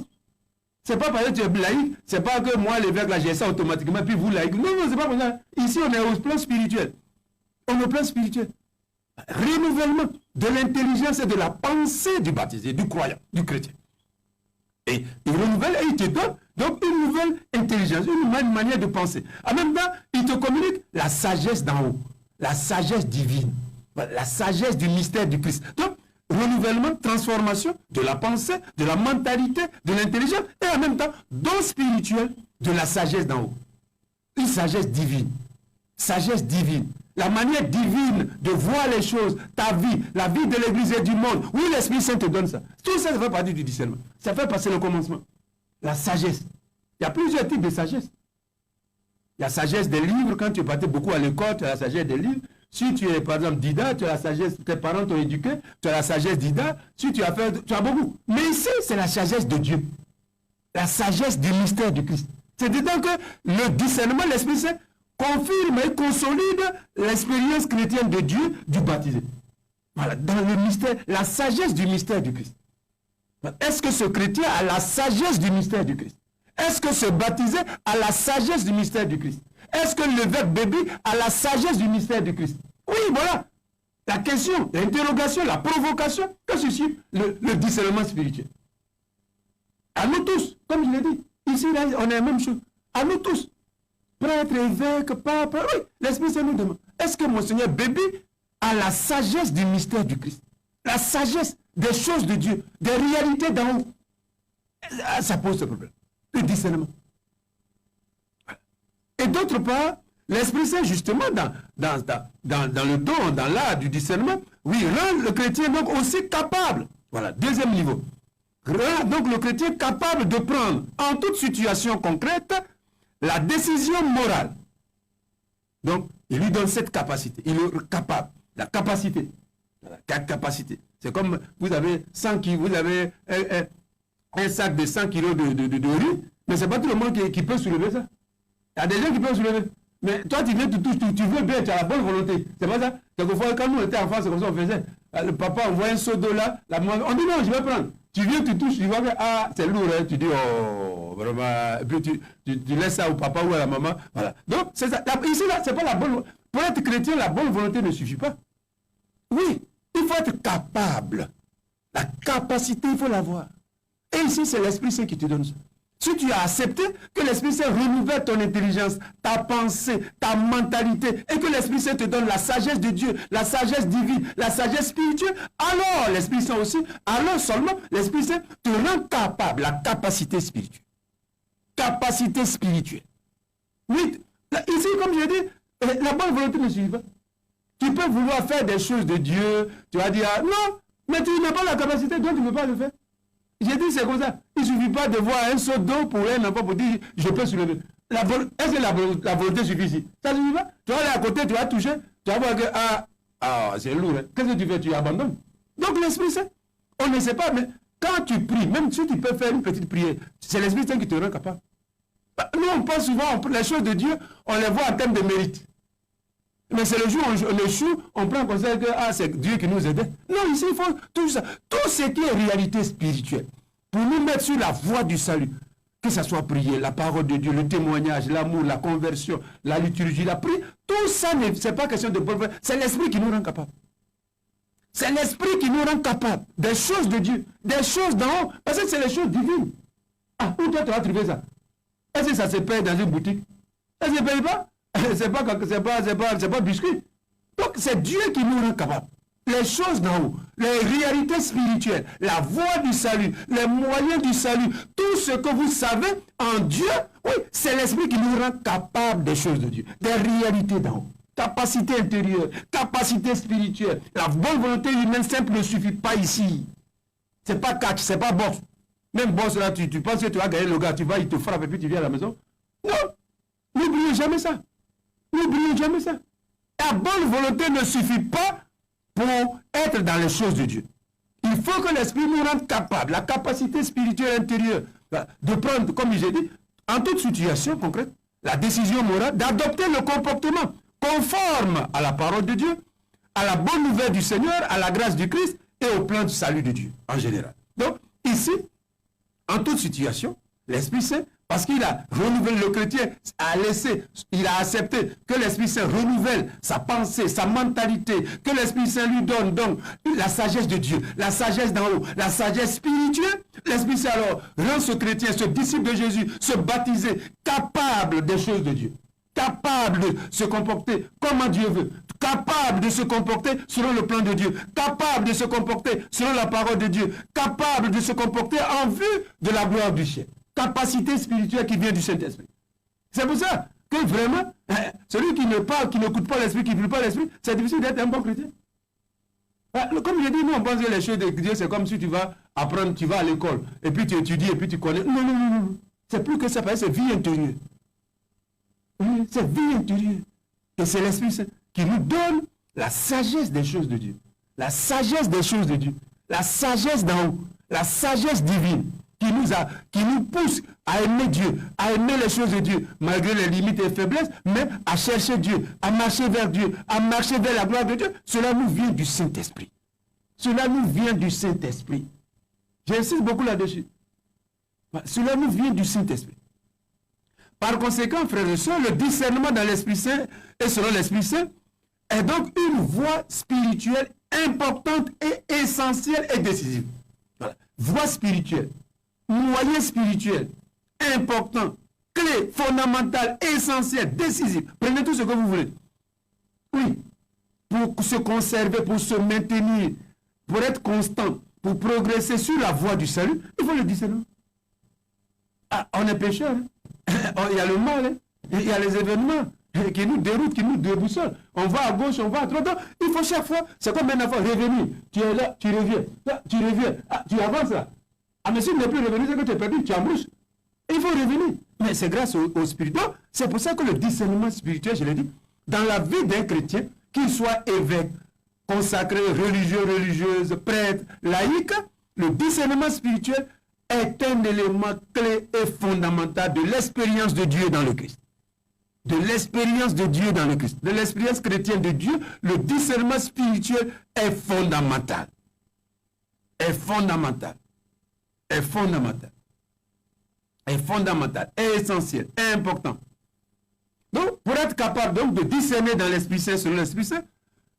[SPEAKER 4] C'est pas parce que tu es laïque, c'est pas que moi, l'évêque, là, j'ai ça automatiquement, puis vous, laïque. Non, non, c'est pas comme ça. Ici, on est au plan spirituel. On est au plan spirituel. Renouvellement de l'intelligence et de la pensée du baptisé, du croyant, du chrétien. Et il renouvelle et il te donne donc une nouvelle intelligence, une nouvelle manière de penser. En même temps, il te communique la sagesse d'en haut, la sagesse divine, la sagesse du mystère du Christ. Donc, renouvellement, transformation de la pensée, de la mentalité, de l'intelligence, et en même temps, don spirituel de la sagesse d'en haut. Une sagesse divine. Sagesse divine. La manière divine de voir les choses, ta vie, la vie de l'Église et du monde. Oui, l'Esprit Saint te donne ça. Tout ça, ça fait partie du discernement. Ça fait passer le commencement. La sagesse. Il y a plusieurs types de sagesse. Il y a la sagesse des livres. Quand tu partais beaucoup à l'école, tu as la sagesse des livres. Si tu es, par exemple, Dida, tu as la sagesse, tes parents t'ont éduqué, tu as la sagesse d'Ida. Si tu as fait, tu as beaucoup. Mais ici, c'est la sagesse de Dieu. La sagesse du mystère du Christ. C'est-à-dire que le discernement, l'Esprit Saint, confirme et consolide l'expérience chrétienne de Dieu du baptisé. Voilà, dans le mystère, la sagesse du mystère du Christ. Est-ce que ce chrétien a la sagesse du mystère du Christ? Est-ce que ce baptisé a la sagesse du mystère du Christ? Est-ce que l'évêque bébé a la sagesse du mystère du Christ? Oui, voilà. La question, l'interrogation, la provocation que suscite le discernement spirituel. À nous tous, comme je l'ai dit, ici, là, on est la même chose. À nous tous. Prêtre, évêque, pape, oui, l'Esprit Saint nous demande. Est-ce que Monseigneur bébé a la sagesse du mystère du Christ? La sagesse des choses de Dieu, des réalités d'en haut. Ça pose ce problème. Le discernement. Et d'autre part, l'Esprit Saint, justement, dans le don, dans l'art du discernement, oui, rend le chrétien donc aussi capable. Voilà, deuxième niveau. Rend donc le chrétien capable de prendre, en toute situation concrète, la décision morale. Donc, il lui donne cette capacité. Il est capable. La capacité. La capacité. C'est comme vous avez 100 kilos, vous avez un sac de 100 kilos de riz, mais ce n'est pas tout le monde qui peut soulever ça. Il y a des gens qui peuvent soulever. Mais toi, tu viens, tu veux bien, tu as la bonne volonté. C'est pas ça. Quelquefois, quand nous étions enfants, c'est comme ça qu'on faisait. Le papa envoie un seau d'eau là, la maman, on dit non, je vais prendre. Tu viens, tu touches, tu vois que c'est lourd, hein. Tu dis oh, vraiment. Et puis tu laisses ça au papa ou à la maman. Voilà. Donc, c'est ça. Ici, là, c'est pas la bonne. Pour être chrétien, la bonne volonté ne suffit pas. Oui, il faut être capable. La capacité, il faut l'avoir. Et ici, c'est l'Esprit Saint qui te donne ça. Si tu as accepté que l'Esprit Saint renouvelle ton intelligence, ta pensée, ta mentalité, et que l'Esprit Saint te donne la sagesse de Dieu, la sagesse divine, la sagesse spirituelle, alors l'Esprit Saint aussi, alors seulement l'Esprit Saint te rend capable, la capacité spirituelle. Capacité spirituelle. Oui, ici, comme je l'ai dit, la bonne volonté ne suffit pas. Tu peux vouloir faire des choses de Dieu, tu vas dire, non, mais tu n'as pas la capacité, donc tu ne peux pas le faire. J'ai dit c'est comme ça. Il ne suffit pas de voir un seau d'eau pour un enfant pour dire je peux soulever. Est-ce que la volonté suffit ici? Ça ne suffit pas. Tu vas aller à côté, tu vas toucher, tu vas voir que c'est lourd. Hein. Qu'est-ce que tu fais? Tu abandonnes. Donc l'Esprit Saint, on ne sait pas, mais quand tu pries, même si tu peux faire une petite prière, c'est l'Esprit Saint qui te rend capable. Nous on pense souvent, les choses de Dieu, on les voit en termes de mérite. Mais c'est le jour où on échoue, on prend comme ça que c'est Dieu qui nous aide. Non, ici, il faut tout ça. Tout ce qui est réalité spirituelle, pour nous mettre sur la voie du salut, que ce soit prier, la parole de Dieu, le témoignage, l'amour, la conversion, la liturgie, la prière, tout ça, ce n'est pas question de bonne. C'est l'Esprit qui nous rend capable. C'est l'Esprit qui nous rend capable des choses de Dieu, des choses d'en haut, parce que c'est les choses divines. Ah, où toi tu vas trouver ça? Est-ce que ça se paye dans une boutique? Est-ce que ça ne paye pas? C'est pas biscuit. Donc c'est Dieu qui nous rend capable. Les choses d'en haut, les réalités spirituelles, la voie du salut, les moyens du salut, tout ce que vous savez en Dieu, oui, c'est l'Esprit qui nous rend capable des choses de Dieu, des réalités d'en haut. Capacité intérieure, capacité spirituelle. La bonne volonté humaine simple ne suffit pas ici. C'est pas catch, c'est pas boss. Même boss là, tu penses que tu vas gagner le gars, tu vas, il te frappe et puis tu viens à la maison. Non, n'oubliez jamais ça. N'oubliez jamais ça. La bonne volonté ne suffit pas pour être dans les choses de Dieu. Il faut que l'Esprit nous rende capable, la capacité spirituelle intérieure, de prendre, comme j'ai dit, en toute situation concrète, la décision morale, d'adopter le comportement conforme à la parole de Dieu, à la bonne nouvelle du Seigneur, à la grâce du Christ, et au plan du salut de Dieu en général. Donc, ici, en toute situation, l'Esprit Saint, parce qu'il a renouvelé le chrétien, il a accepté que l'Esprit Saint renouvelle sa pensée, sa mentalité, que l'Esprit Saint lui donne donc la sagesse de Dieu, la sagesse d'en haut, la sagesse spirituelle. L'Esprit Saint alors rend ce chrétien, ce disciple de Jésus, ce baptisé, capable des choses de Dieu, capable de se comporter comme Dieu veut, capable de se comporter selon le plan de Dieu, capable de se comporter selon la parole de Dieu, capable de se comporter en vue de la gloire du ciel. Capacité spirituelle qui vient du Saint-Esprit. C'est pour ça que vraiment, celui qui n'écoute pas l'Esprit, qui ne veut pas l'Esprit, c'est difficile d'être un bon chrétien. Comme je dis, nous on pense que les choses de Dieu, c'est comme si tu vas apprendre, tu vas à l'école, et puis tu étudies, et puis tu connais. Non, non, non, non. C'est plus que ça, parce que c'est vie intérieure. Oui, c'est vie intérieure. Et c'est l'Esprit Saint qui nous donne la sagesse des choses de Dieu. La sagesse des choses de Dieu. La sagesse d'en haut. La sagesse divine. Qui nous pousse à aimer Dieu, à aimer les choses de Dieu, malgré les limites et les faiblesses, mais à chercher Dieu, à marcher vers Dieu, à marcher vers la gloire de Dieu. Cela nous vient du Saint-Esprit. Cela nous vient du Saint-Esprit. J'insiste beaucoup là-dessus. Cela nous vient du Saint-Esprit. Par conséquent, frères et sœurs, le discernement dans l'Esprit Saint et selon l'Esprit Saint est donc une voie spirituelle importante et essentielle et décisive. Voilà. Voie spirituelle. Moyen spirituel, important, clé, fondamentale, essentielle, décisive. Prenez tout ce que vous voulez. Oui, pour se conserver, pour se maintenir, pour être constant, pour progresser sur la voie du salut, il faut le discernement. Ah, on est pécheur. Hein? Il y a le mal, hein? Il y a les événements qui nous déroutent, qui nous déboussolent. On va à gauche, on va à droite. Donc, il faut chaque fois, c'est comme une fois, revenir. Tu es là, tu reviens. Là, tu reviens. Ah, tu avances là. Ah, mais si tu n'es plus revenu, c'est que tu es perdu, tu embrouches. Il faut revenir. Mais c'est grâce au spirituel. C'est pour ça que le discernement spirituel, je l'ai dit, dans la vie d'un chrétien, qu'il soit évêque, consacré, religieux, religieuse, prêtre, laïque, le discernement spirituel est un élément clé et fondamental de l'expérience de Dieu dans le Christ. De l'expérience de Dieu dans le Christ. De l'expérience chrétienne de Dieu, le discernement spirituel est fondamental. Est fondamental. Est fondamental. Est fondamental, est essentiel, est important. Donc, pour être capable donc de discerner dans l'Esprit Saint selon l'Esprit Saint,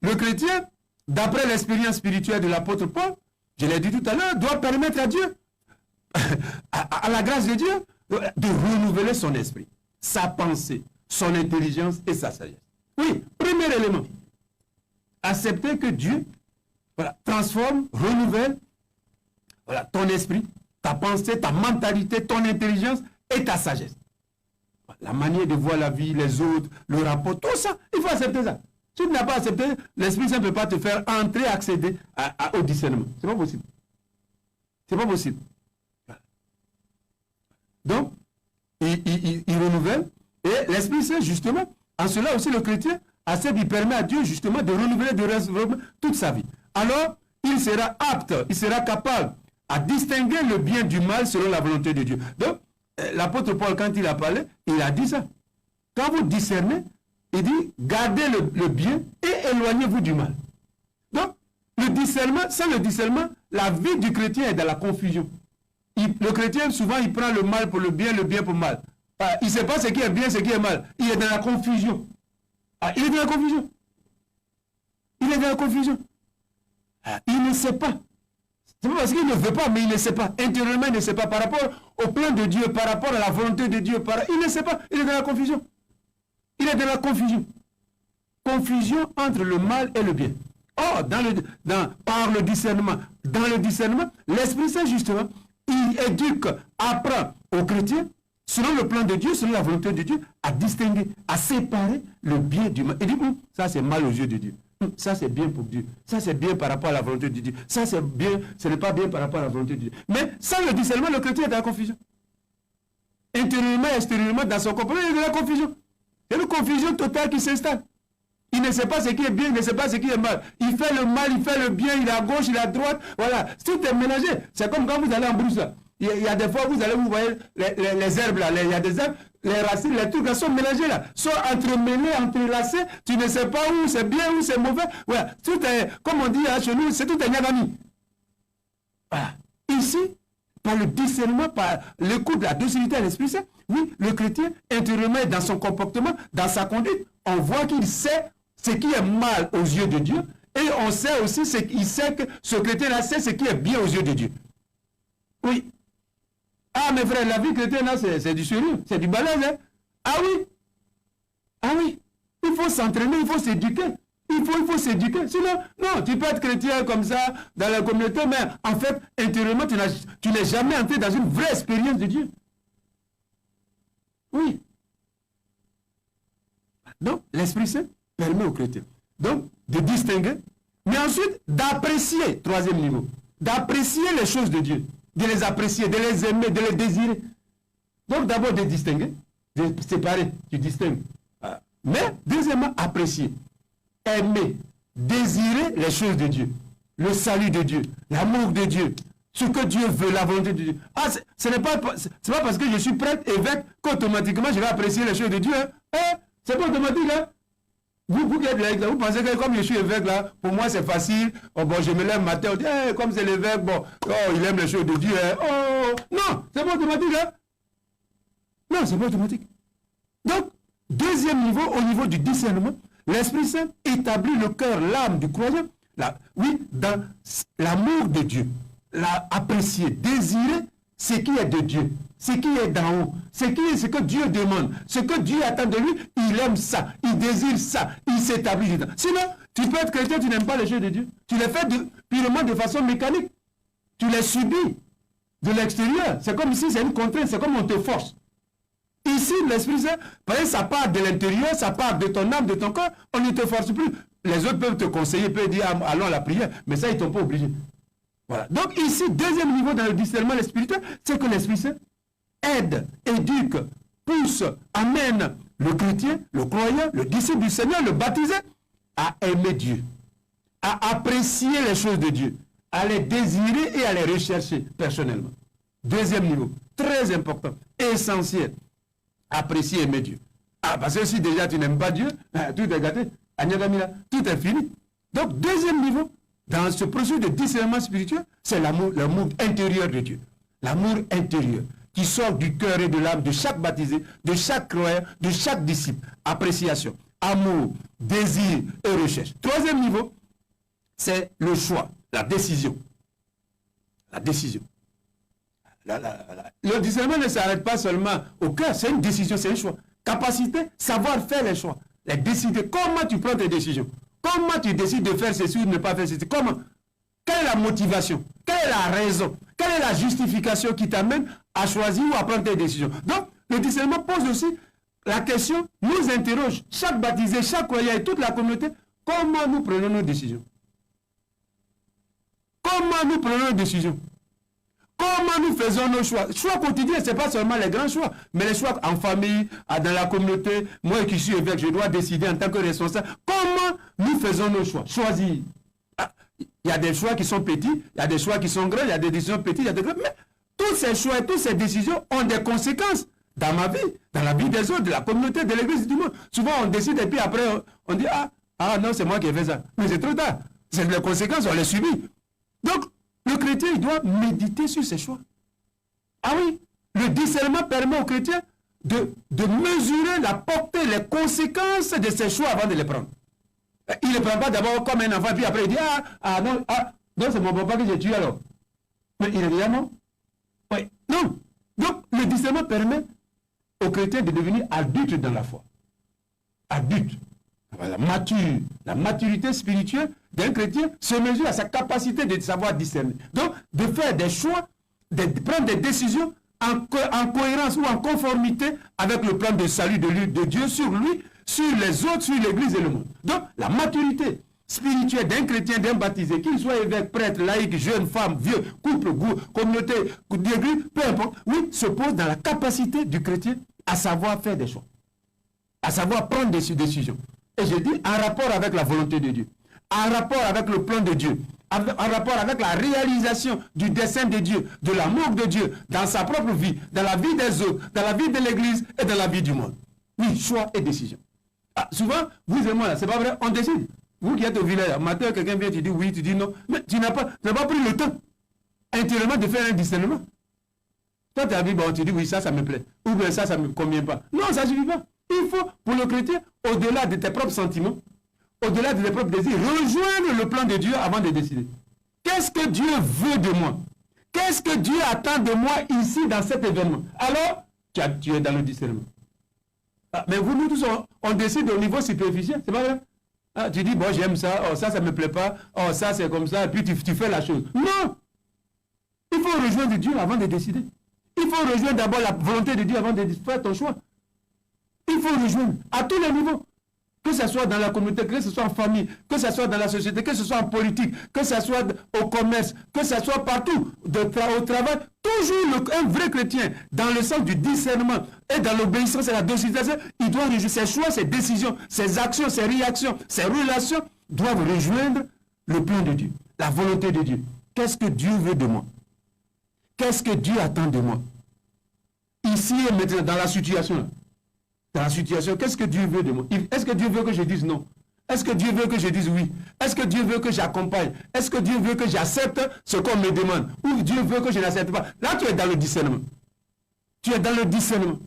[SPEAKER 4] le chrétien, d'après l'expérience spirituelle de l'apôtre Paul, je l'ai dit tout à l'heure, doit permettre à Dieu, à la grâce de Dieu, de renouveler son esprit, sa pensée, son intelligence et sa sagesse. Oui, premier élément, accepter que Dieu transforme, renouvelle ton esprit, ta pensée, ta mentalité, ton intelligence et ta sagesse. La manière de voir la vie, les autres, le rapport, tout ça, il faut accepter ça. Si tu n'as pas accepté, l'Esprit Saint ne peut pas te faire entrer, accéder au discernement. C'est pas possible. C'est pas possible. Donc, il renouvelle. Et l'Esprit Saint, justement, en cela aussi le chrétien, il permet à Dieu, justement, de renouveler, de rénover toute sa vie. Alors, il sera apte, il sera capable à distinguer le bien du mal selon la volonté de Dieu. Donc, l'apôtre Paul, quand il a parlé, il a dit ça. Quand vous discernez, il dit, gardez le bien et éloignez-vous du mal. Donc, le discernement, sans le discernement, la vie du chrétien est dans la confusion. Le chrétien, souvent, il prend le mal pour le bien pour le mal. Il ne sait pas ce qui est bien, ce qui est mal. Il est dans la confusion. Il est dans la confusion. Il est dans la confusion. Il ne sait pas. C'est pas parce qu'il ne veut pas, mais il ne sait pas. Intérieurement, il ne sait pas. Par rapport au plan de Dieu, par rapport à la volonté de Dieu, il ne sait pas. Il est dans la confusion. Il est dans la confusion. Confusion entre le mal et le bien. Or, par le discernement, dans le discernement, l'Esprit Saint, justement, il éduque, apprend aux chrétiens, selon le plan de Dieu, selon la volonté de Dieu, à distinguer, à séparer le bien du mal. Il dit, ça c'est mal aux yeux de Dieu. Ça c'est bien pour Dieu. Ça c'est bien par rapport à la volonté de Dieu. Ça c'est bien, ce n'est pas bien par rapport à la volonté de Dieu. Mais sans le discernement, le chrétien est dans la confusion. Intérieurement et extérieurement, dans son comportement, il est dans la confusion. Il y a une confusion totale qui s'installe. Il ne sait pas ce qui est bien, il ne sait pas ce qui est mal. Il fait le mal, il fait le bien, il est à gauche, il est à droite. Voilà, tout est mélangé. C'est comme quand vous allez en brousse là. Il y a des fois, vous voyez les herbes là, il y a des herbes, les racines, les trucs là sont mélangés là, sont entremêlés, entrelacés, tu ne sais pas où c'est bien, où c'est mauvais. Voilà, tout est, comme on dit chez nous, c'est tout un yagami. Voilà. Ici, par le discernement, par l'écoute de la docilité à l'Esprit Saint, oui, le chrétien, intérieurement, dans son comportement, dans sa conduite, on voit qu'il sait ce qui est mal aux yeux de Dieu, et on sait aussi, il sait que ce chrétien-là sait ce qui est bien aux yeux de Dieu. Oui. Ah, mes frères, la vie chrétienne, là, c'est du sérieux, c'est du balèze, hein? Ah oui. Ah oui. Il faut s'entraîner, il faut s'éduquer. Il faut s'éduquer. Sinon, non, tu peux être chrétien comme ça, dans la communauté, mais en fait, intérieurement, tu n'es jamais entré dans une vraie expérience de Dieu. Oui. Donc, l'Esprit Saint permet aux chrétiens, donc, de distinguer, mais ensuite, d'apprécier, troisième niveau, d'apprécier les choses de Dieu, de les apprécier, de les aimer, de les désirer. Donc, d'abord, de distinguer, de séparer, tu distingues. Mais, deuxièmement, apprécier, aimer, désirer les choses de Dieu, le salut de Dieu, l'amour de Dieu, ce que Dieu veut, la volonté de Dieu. Ah, ce n'est pas parce que je suis prêtre, évêque, qu'automatiquement je vais apprécier les choses de Dieu. Hein? C'est pas automatique, hein? Vous qui êtes là, vous pensez que comme je suis évêque là, pour moi c'est facile. Oh, bon, je me lève matin, on dit, hey, comme c'est l'évêque, bon, oh, il aime les choses de Dieu. Hein? Oh, non, c'est pas automatique, hein? Non, c'est pas automatique. Donc, deuxième niveau, au niveau du discernement, l'Esprit Saint établit le cœur, l'âme du croyant, oui, dans l'amour de Dieu, apprécier, désirer ce qui est de Dieu, ce qui est d'en haut, ce que Dieu demande, ce que Dieu attend de lui, il aime ça, il désire ça, il s'établit dedans. Sinon, tu peux être chrétien, tu n'aimes pas les choses de Dieu. Tu les fais purement de façon mécanique. Tu les subis de l'extérieur. C'est comme si c'est une contrainte, c'est comme on te force. Ici, l'Esprit Saint, parce que ça part de l'intérieur, ça part de ton âme, de ton corps, on ne te force plus. Les autres peuvent te conseiller, peuvent dire allons à la prière, mais ça, ils ne t'ont pas obligé. Voilà. Donc ici, deuxième niveau dans le discernement spirituel, c'est que l'Esprit Saint aide, éduque, pousse, amène le chrétien, le croyant, le disciple du Seigneur, le baptisé, à aimer Dieu, à apprécier les choses de Dieu, à les désirer et à les rechercher personnellement. Deuxième niveau, très important, essentiel. Apprécier et aimer Dieu. Ah, parce que si déjà tu n'aimes pas Dieu, tout est gâté. Tout est fini. Donc, deuxième niveau, dans ce processus de discernement spirituel, c'est l'amour intérieur de Dieu. L'amour intérieur qui sort du cœur et de l'âme de chaque baptisé, de chaque croyant, de chaque disciple. Appréciation, amour, désir et recherche. Troisième niveau, c'est le choix, la décision. La décision. Le discernement ne s'arrête pas seulement au cœur, c'est une décision, c'est un choix. Capacité, savoir faire les choix. Les décider. Comment tu prends tes décisions? Comment tu décides de faire ceci ou de ne pas faire ceci? Comment? Quelle est la motivation? Quelle est la raison? Quelle est la justification qui t'amène à choisir ou à prendre tes décisions? Donc, le discernement pose aussi la question, nous interroge, chaque baptisé, chaque croyant et toute la communauté, comment nous prenons nos décisions? Comment nous prenons nos décisions? Comment nous faisons nos choix? Choix quotidiens, ce n'est pas seulement les grands choix, mais les choix en famille, dans la communauté. Moi qui suis évêque, je dois décider en tant que responsable. Comment nous faisons nos choix? Choisir. Il y a des choix qui sont petits, il y a des choix qui sont grands, il y a des décisions petites, il y a des grands. Mais tous ces choix et toutes ces décisions ont des conséquences dans ma vie, dans la vie des autres, de la communauté, de l'église, du monde. Souvent, on décide et puis après, on dit, ah non, c'est moi qui ai fait ça. Mais c'est trop tard. C'est les conséquences, on les subit. Donc, le chrétien, il doit méditer sur ses choix. Ah oui, le discernement permet au chrétien de mesurer la portée, les conséquences de ses choix avant de les prendre. Il ne les prend pas d'abord comme un enfant, puis après il dit, non, c'est mon papa que j'ai tué alors. Mais il est déjà mort. Oui, non. Donc, le discernement permet au chrétien de devenir adulte dans la foi. Adulte. Voilà, mature. La maturité spirituelle d'un chrétien se mesure à sa capacité de savoir discerner. Donc, de faire des choix, de prendre des décisions en cohérence ou en conformité avec le plan de salut de Dieu sur lui, sur les autres, sur l'église et le monde. Donc, la maturité spirituelle d'un chrétien, d'un baptisé, qu'il soit évêque, prêtre, laïque, jeune, femme, vieux, couple, communauté, d'église, peu importe, oui, se pose dans la capacité du chrétien à savoir faire des choix, à savoir prendre des décisions. Et je dis en rapport avec la volonté de Dieu, en rapport avec le plan de Dieu, en rapport avec la réalisation du dessein de Dieu, de l'amour de Dieu, dans sa propre vie, dans la vie des autres, dans la vie de l'église et dans la vie du monde. Oui, choix et décision. Souvent, vous et moi, là, c'est pas vrai, on décide. Vous qui êtes au village, matin, quelqu'un vient, tu dis oui, tu dis non, mais tu n'as pas pris le temps. intérieurement de faire un discernement. Toi, tu as vu, bon, tu dis oui, ça me plaît. Ou bien ça ne me convient pas. Non, ça ne suffit pas. Il faut, pour le chrétien, au-delà de tes propres sentiments, au-delà de tes propres désirs, rejoindre le plan de Dieu avant de décider. Qu'est-ce que Dieu veut de moi? Qu'est-ce que Dieu attend de moi ici dans cet événement? Alors, tu es dans le discernement. Ah, mais nous tous, on décide au niveau superficiel, c'est pas vrai? Ah, tu dis, bon, j'aime ça, oh, ça ne me plaît pas, oh, ça c'est comme ça, et puis tu fais la chose. Non! Il faut rejoindre Dieu avant de décider. Il faut rejoindre d'abord la volonté de Dieu avant de faire ton choix. Il faut rejoindre à tous les niveaux. Que ce soit dans la communauté, que ce soit en famille, que ce soit dans la société, que ce soit en politique, que ce soit au commerce, que ce soit partout, au travail. Toujours un vrai chrétien, dans le sens du discernement et dans l'obéissance et la docilité, il doit rejoindre ses choix, ses décisions, ses actions, ses réactions, ses relations, doivent rejoindre le plan de Dieu, la volonté de Dieu. Qu'est-ce que Dieu veut de moi? Qu'est-ce que Dieu attend de moi? Ici et maintenant, dans la situation là. Dans la situation, qu'est-ce que Dieu veut de moi? Est-ce que Dieu veut que je dise non? Est-ce que Dieu veut que je dise oui? Est-ce que Dieu veut que j'accompagne? Est-ce que Dieu veut que j'accepte ce qu'on me demande? Ou Dieu veut que je n'accepte pas? Là, tu es dans le discernement. Tu es dans le discernement.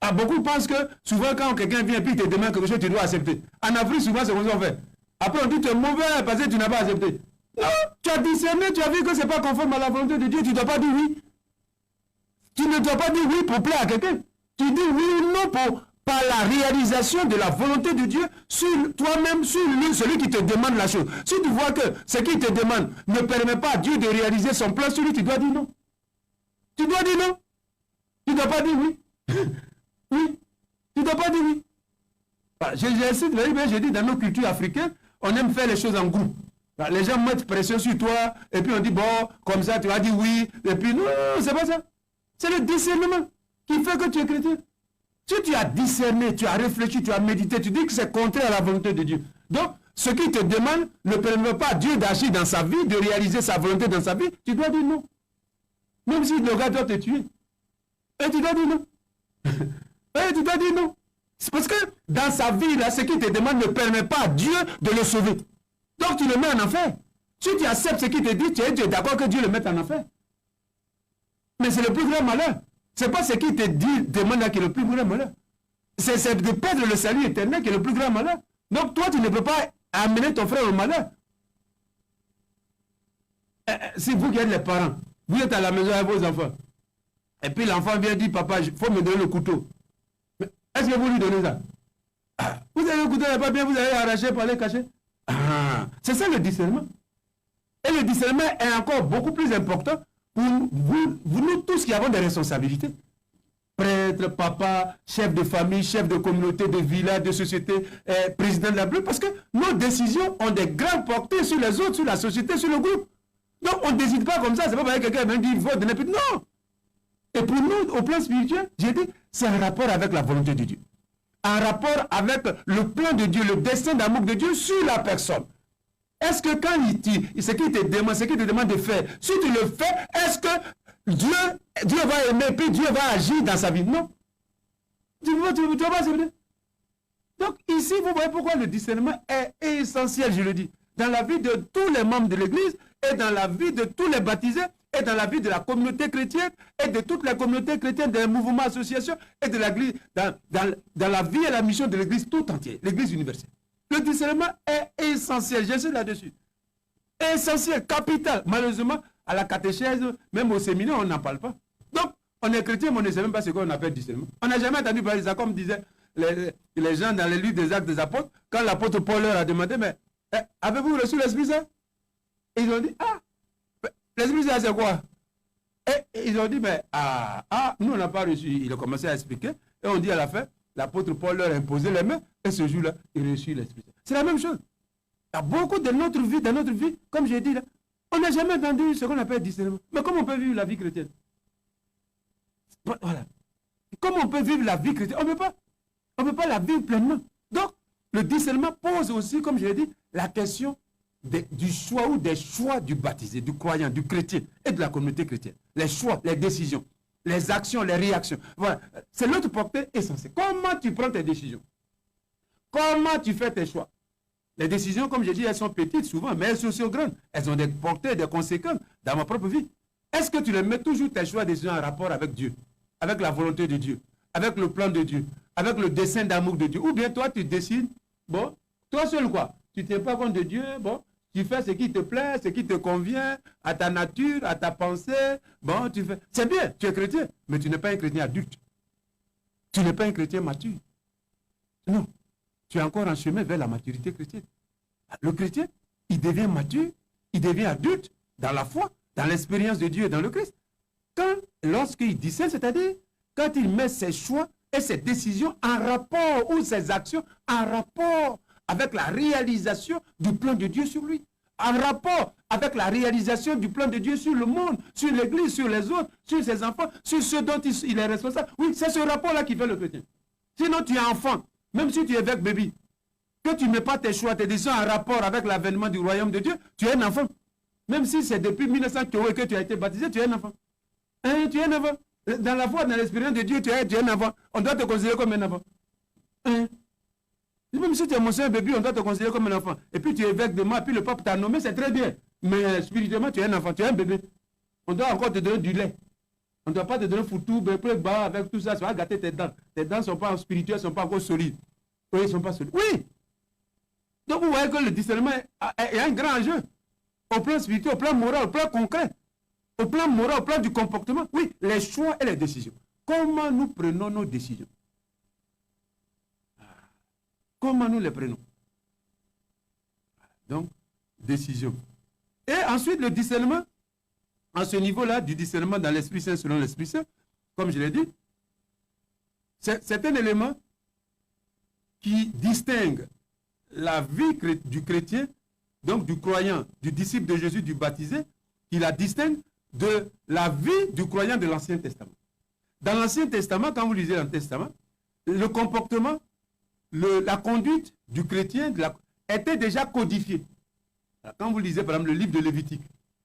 [SPEAKER 4] Ah, beaucoup pensent que souvent quand quelqu'un vient et puis il te demande quelque chose, tu dois accepter. En Afrique, souvent, c'est comme ça qu'on fait. Après, on dit tu es mauvais parce que tu n'as pas accepté. Non, tu as discerné, tu as vu que ce n'est pas conforme à la volonté de Dieu, tu ne dois pas dire oui. Tu ne dois pas dire oui pour plaire à quelqu'un. Tu dis oui ou non par la réalisation de la volonté de Dieu sur toi-même, sur lui, celui qui te demande la chose. Si tu vois que ce qu'il te demande ne permet pas à Dieu de réaliser son plan sur lui, tu dois dire non. Tu dois dire non. Tu ne dois pas dire oui. Oui. Tu ne dois pas dire oui. J'insiste, mais je dis, dans nos cultures africaines, on aime faire les choses en groupe. Les gens mettent pression sur toi, et puis on dit, bon, comme ça, tu vas dire oui, et puis non, c'est pas ça. C'est le discernement qui fait que tu es chrétien. Si tu as discerné, tu as réfléchi, tu as médité, tu dis que c'est contraire à la volonté de Dieu. Donc, ce qu'il te demande ne permet pas à Dieu d'agir dans sa vie, de réaliser sa volonté dans sa vie, tu dois dire non. Même si le gars doit te tuer. Et tu dois dire non. Et tu dois dire non. C'est parce que dans sa vie, là, ce qu'il te demande ne permet pas à Dieu de le sauver. Donc, tu le mets en enfer. Si tu acceptes ce qu'il te dit, tu es d'accord que Dieu le mette en enfer. Mais c'est le plus grand malheur. Ce n'est pas ce qu'il te dit, demande là qui est le plus grand malheur. C'est de perdre le salut éternel qui est le plus grand malheur. Donc toi, tu ne peux pas amener ton frère au malheur. Si vous qui êtes les parents, vous êtes à la maison avec vos enfants, et puis l'enfant vient dire, papa, il faut me donner le couteau. Est-ce que vous lui donnez ça? Vous avez le couteau, n'est pas bien, vous allez arracher pour aller cacher. C'est ça le discernement. Et le discernement est encore beaucoup plus important pour vous, nous tous qui avons des responsabilités. Prêtre, papa, chef de famille, chef de communauté, de village, de société, président de la République, parce que nos décisions ont des grandes portées sur les autres, sur la société, sur le groupe. Donc on ne décide pas comme ça, c'est pas parce que quelqu'un vient dire il faut donner plus. Non! Et pour nous, au plan spirituel, j'ai dit, c'est un rapport avec la volonté de Dieu. Un rapport avec le plan de Dieu, le destin d'amour de Dieu sur la personne. Est-ce que quand ce qu'il te demande de faire, si tu le fais, est-ce que Dieu va aimer, puis Dieu va agir dans sa vie? Non. Tu ne vas pas accepter. Donc ici, vous voyez pourquoi le discernement est essentiel, je le dis, dans la vie de tous les membres de l'Église, et dans la vie de tous les baptisés, et dans la vie de la communauté chrétienne, et de toutes les communautés chrétiennes, des mouvements, associations, et de l'Église, dans la vie et la mission de l'Église tout entière, l'Église universelle. Le discernement est essentiel, j'insiste là-dessus. Essentiel, capital. Malheureusement, à la catéchèse, même au séminaire, on n'en parle pas. Donc, on est chrétien, mais on ne sait même pas ce qu'on appelle discernement. On n'a jamais entendu parler de ça, comme disaient les gens dans les livres des Actes des Apôtres, quand l'apôtre Paul leur a demandé, mais avez-vous reçu l'Esprit Saint? Et ils ont dit, l'Esprit Saint, c'est quoi? Et ils ont dit, mais nous, on n'a pas reçu. Il a commencé à expliquer, et on dit à la fin, l'apôtre Paul leur a imposé les mains, et ce jour-là, il reçut l'Esprit Saint. C'est la même chose. Il y a beaucoup de notre vie, dans notre vie, comme j'ai dit là, on n'a jamais entendu ce qu'on appelle discernement. Mais comment on peut vivre la vie chrétienne? Voilà. Comment on peut vivre la vie chrétienne? On ne peut pas. On ne peut pas la vivre pleinement. Donc, le discernement pose aussi, comme je l'ai dit, la question du choix ou des choix du baptisé, du croyant, du chrétien et de la communauté chrétienne. Les choix, les décisions, les actions, les réactions. Voilà. C'est l'autre portée essentielle. Comment tu prends tes décisions? Comment tu fais tes choix? Les décisions, comme je dis, elles sont petites souvent, mais elles sont aussi grandes. Elles ont des portées, des conséquences dans ma propre vie. est-ce que tu les mets toujours tes choix décisions en rapport avec Dieu, avec la volonté de Dieu, avec le plan de Dieu, avec le dessein d'amour de Dieu? Ou bien toi, tu décides, bon, toi seul quoi, tu ne tiens pas compte de Dieu, bon, tu fais ce qui te plaît, ce qui te convient, à ta nature, à ta pensée, bon, tu fais... C'est bien, tu es chrétien, mais tu n'es pas un chrétien adulte. Tu n'es pas un chrétien mature. Non, tu es encore en chemin vers la maturité chrétienne. Le chrétien, il devient mature, il devient adulte dans la foi, dans l'expérience de Dieu et dans le Christ. Lorsqu'il discerne, c'est-à-dire quand il met ses choix et ses décisions en rapport, ou ses actions en rapport avec la réalisation du plan de Dieu sur lui, en rapport avec la réalisation du plan de Dieu sur le monde, sur l'Église, sur les autres, sur ses enfants, sur ceux dont il est responsable. Oui, c'est ce rapport-là qui fait le chrétien. Sinon, tu es enfant, même si tu es avec bébé, que tu ne mets pas tes choix, tes décisions en rapport avec l'avènement du royaume de Dieu, tu es un enfant. Même si c'est depuis 1900 que tu as été baptisé, tu es un enfant. Hein, tu es un enfant. Dans la foi, dans l'expérience de Dieu, tu es un enfant. On doit te considérer comme un enfant. Hein? Même si tu es mon seul bébé, on doit te considérer comme un enfant. Et puis tu es évêque de moi, puis le pape t'a nommé, c'est très bien. Mais spirituellement, tu es un enfant, tu es un bébé. On doit encore te donner du lait. On ne doit pas te donner foutu, bas avec tout ça, ça va gâter tes dents. Tes dents ne sont pas spirituelles, ne sont pas encore solides. Oui, ils ne sont pas solides. Oui! Donc vous voyez que le discernement est un grand enjeu. Au plan spirituel, au plan moral, au plan concret. Au plan moral, au plan du comportement. Oui, les choix et les décisions. Comment nous prenons nos décisions? Comment nous les prenons? Donc, décision. Et ensuite, le discernement, à ce niveau-là, du discernement dans l'Esprit Saint selon l'Esprit Saint, comme je l'ai dit, c'est un élément qui distingue la vie du chrétien, donc du croyant, du disciple de Jésus, du baptisé, qui la distingue de la vie du croyant de l'Ancien Testament. Dans l'Ancien Testament, quand vous lisez l'Ancien Testament, le comportement, la conduite du chrétien était déjà codifiée. Alors, quand vous lisez par exemple le livre de Lévitique,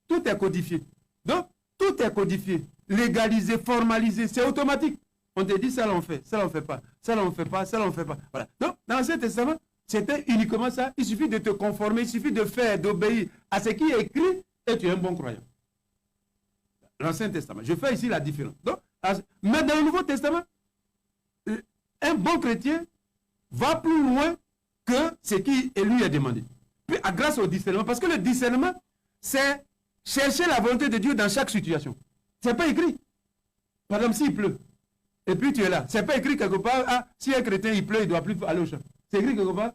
[SPEAKER 4] tout est codifié. Donc, tout est codifié, légalisé, formalisé, c'est automatique. On te dit ça l'on fait, ça l'on fait pas, ça l'on fait pas, ça l'on fait pas. Voilà. Donc, dans l'Ancien Testament, c'était uniquement ça. Il suffit de te conformer, il suffit de faire, d'obéir à ce qui est écrit et tu es un bon croyant. L'Ancien Testament. Je fais ici la différence. Donc, mais dans le Nouveau Testament, un bon chrétien va plus loin que ce qui lui est demandé. Puis, grâce au discernement, parce que le discernement, c'est chercher la volonté de Dieu dans chaque situation. Ce n'est pas écrit. Par exemple, s'il pleut, et puis tu es là, ce n'est pas écrit quelque part, ah, si un chrétien il pleut, il ne doit plus aller au champ. C'est écrit quelque part.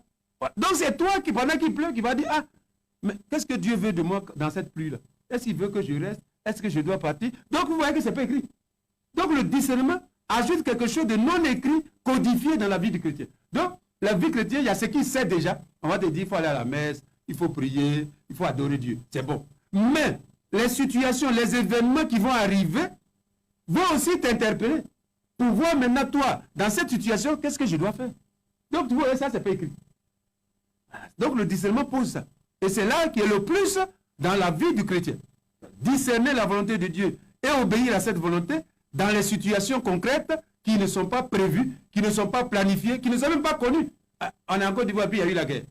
[SPEAKER 4] Donc c'est toi qui, pendant qu'il pleut, qui va dire, ah, mais qu'est-ce que Dieu veut de moi dans cette pluie-là? Est-ce qu'il veut que je reste? Est-ce que je dois partir? Donc vous voyez que ce n'est pas écrit. Donc le discernement ajoute quelque chose de non écrit, codifié dans la vie du chrétien. Donc, la vie chrétienne, il y a ce qu'il sait déjà. On va te dire, il faut aller à la messe, il faut prier, il faut adorer Dieu. C'est bon. Mais les situations, les événements qui vont arriver vont aussi t'interpeller pour voir maintenant, toi, dans cette situation, qu'est-ce que je dois faire? Donc, tu vois, ça, c'est pas écrit. Donc, le discernement pose ça. Et c'est là qui est le plus dans la vie du chrétien. Discerner la volonté de Dieu et obéir à cette volonté dans les situations concrètes qui ne sont pas prévues, qui ne sont pas planifiées, qui ne sont même pas connues. On est en Côte d'Ivoire, puis il y a eu la guerre.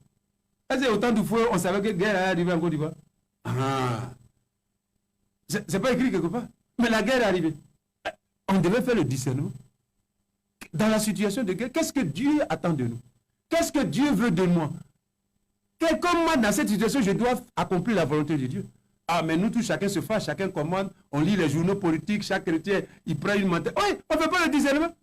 [SPEAKER 4] Est-ce qu'au temps du feu, on savait que la guerre allait arriver en Côte d'Ivoire? Ah. C'est pas écrit quelque part. Mais la guerre est arrivée. On devait faire le discernement. Dans la situation de guerre, qu'est-ce que Dieu attend de nous? Qu'est-ce que Dieu veut de moi? Comment dans cette situation je dois accomplir la volonté de Dieu? Ah, mais nous tous, chacun se fâche, chacun commande, on lit les journaux politiques, chaque chrétien, il prend une mentalité. Oui, on ne fait pas le discernement.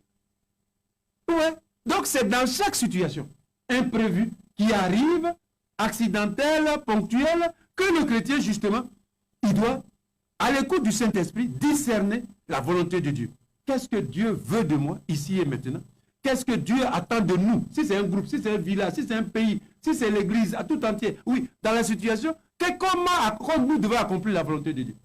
[SPEAKER 4] Oui. Donc c'est dans chaque situation imprévue qui arrive, accidentelle, ponctuelle, que le chrétien, justement, il doit, à l'écoute du Saint-Esprit, discerner la volonté de Dieu. Qu'est-ce que Dieu veut de moi, ici et maintenant? Qu'est-ce que Dieu attend de nous? Si c'est un groupe, si c'est un village, si c'est un pays, si c'est l'église, à tout entier. Oui, dans la situation, comment nous devons accomplir la volonté de Dieu?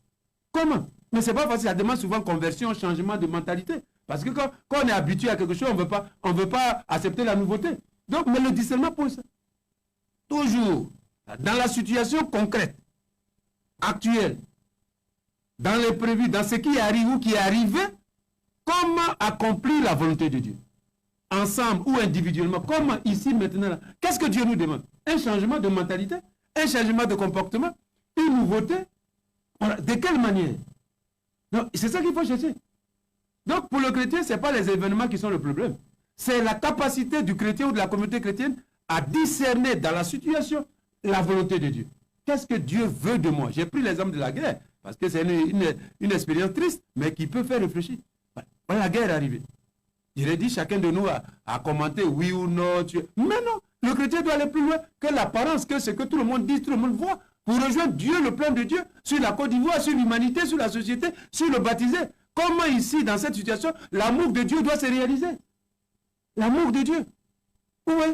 [SPEAKER 4] Comment? Mais ce n'est pas facile, ça demande souvent conversion, changement de mentalité. Parce que quand on est habitué à quelque chose, on ne veut pas accepter la nouveauté. Donc, mais le discernement pose ça. Toujours, dans la situation concrète, actuelle, dans les prévus, dans ce qui arrive ou qui est arrivé, comment accomplir la volonté de Dieu? Ensemble ou individuellement, comment ici, maintenant, là, qu'est-ce que Dieu nous demande? Un changement de mentalité, un changement de comportement, une nouveauté. De quelle manière? Donc, c'est ça qu'il faut chercher. Donc, pour le chrétien, ce n'est pas les événements qui sont le problème. C'est la capacité du chrétien ou de la communauté chrétienne à discerner dans la situation la volonté de Dieu. Qu'est-ce que Dieu veut de moi? J'ai pris l'exemple de la guerre, parce que c'est une expérience triste, mais qui peut faire réfléchir. Voilà, la guerre est arrivée. Il est dit, chacun de nous a commenté oui ou non. Mais non, le chrétien doit aller plus loin que l'apparence, que ce que tout le monde dit, tout le monde voit, pour rejoindre Dieu, le plan de Dieu, sur la Côte d'Ivoire, sur l'humanité, sur la société, sur le baptisé. Comment ici, dans cette situation, l'amour de Dieu doit se réaliser? L'amour de Dieu. Oui.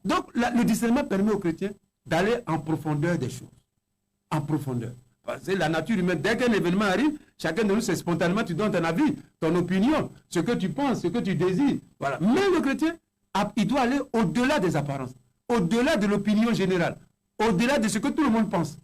[SPEAKER 4] Donc, le discernement permet aux chrétiens d'aller en profondeur des choses. En profondeur. Parce que la nature humaine, dès qu'un événement arrive, chacun de nous, c'est spontanément, tu donnes ton avis, ton opinion, ce que tu penses, ce que tu désires. Voilà. Mais le chrétien, il doit aller au-delà des apparences, au-delà de l'opinion générale, au-delà de ce que tout le monde pense.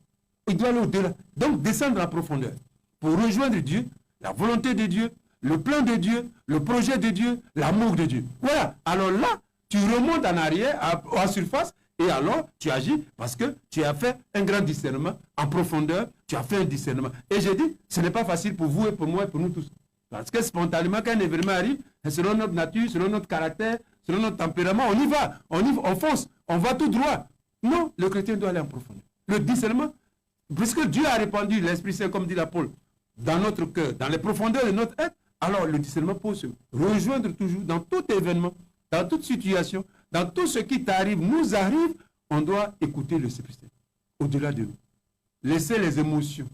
[SPEAKER 4] Il doit aller au-delà. Donc, descendre en profondeur pour rejoindre Dieu, la volonté de Dieu, le plan de Dieu, le projet de Dieu, l'amour de Dieu. Voilà. Alors là, tu remontes en arrière, à surface, et alors tu agis parce que tu as fait un grand discernement en profondeur, tu as fait un discernement. Et j'ai dit, ce n'est pas facile pour vous et pour moi et pour nous tous. Parce que spontanément, quand un événement arrive, selon notre nature, selon notre caractère, selon notre tempérament, on y va, on fonce, on va tout droit. Non, le chrétien doit aller en profondeur. Le discernement, puisque Dieu a répandu l'Esprit Saint, comme dit l'apôtre, dans notre cœur, dans les profondeurs de notre être, alors le discernement peut se rejoindre toujours dans tout événement, dans toute situation, dans tout ce qui t'arrive, nous arrive, on doit écouter le Saint-Esprit au-delà de nous. Laissez les émotions,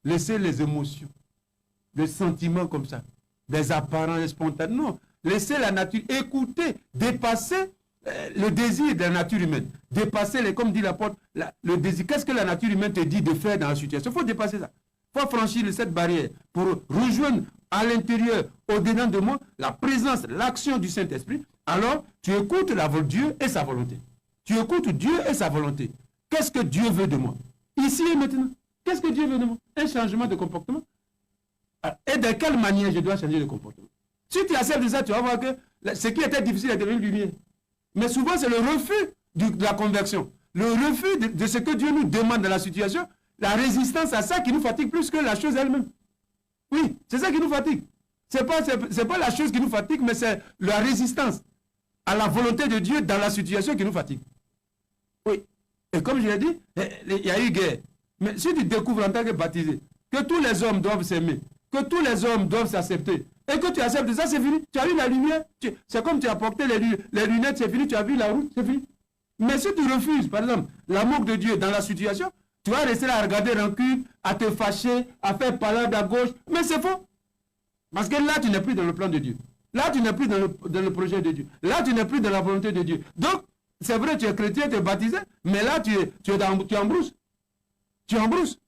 [SPEAKER 4] les sentiments comme ça, des apparents, des spontanés. Non, laissez la nature écouter, dépasser le désir de la nature humaine. Dépasser, comme dit l'apôtre, le désir. Qu'est-ce que la nature humaine te dit de faire dans la situation? Il faut dépasser ça. Il faut franchir cette barrière pour rejoindre à l'intérieur, au-dedans de moi, la présence, l'action du Saint-Esprit. Alors, tu écoutes Dieu et sa volonté. Tu écoutes Dieu et sa volonté. Qu'est-ce que Dieu veut de moi? Ici et maintenant. Qu'est-ce que Dieu veut de moi? Un changement de comportement. Et de quelle manière je dois changer de comportement? Si tu acceptes ça, tu vas voir que ce qui était difficile est devenu lumière. Mais souvent, c'est le refus de la conversion. Le refus de ce que Dieu nous demande dans la situation. La résistance à ça qui nous fatigue plus que la chose elle-même. Oui, c'est ça qui nous fatigue. Ce n'est pas la chose qui nous fatigue, mais c'est la résistance à la volonté de Dieu dans la situation qui nous fatigue. Oui. Et comme je l'ai dit, il y a eu guerre. Mais si tu découvres en tant que baptisé que tous les hommes doivent s'aimer, que tous les hommes doivent s'accepter, et que tu acceptes ça, c'est fini. Tu as eu la lumière. C'est comme tu as porté les lunettes, c'est fini. Tu as vu la route, c'est fini. Mais si tu refuses, par exemple, l'amour de Dieu dans la situation, tu vas rester là à regarder rancune, à te fâcher, à faire parler à gauche. Mais c'est faux. Parce que là, tu n'es plus dans le plan de Dieu. Là, tu n'es plus dans le projet de Dieu. Là, tu n'es plus dans la volonté de Dieu. Donc, c'est vrai, tu es chrétien, tu es baptisé, mais là, tu es en brousse. Tu es en brousse.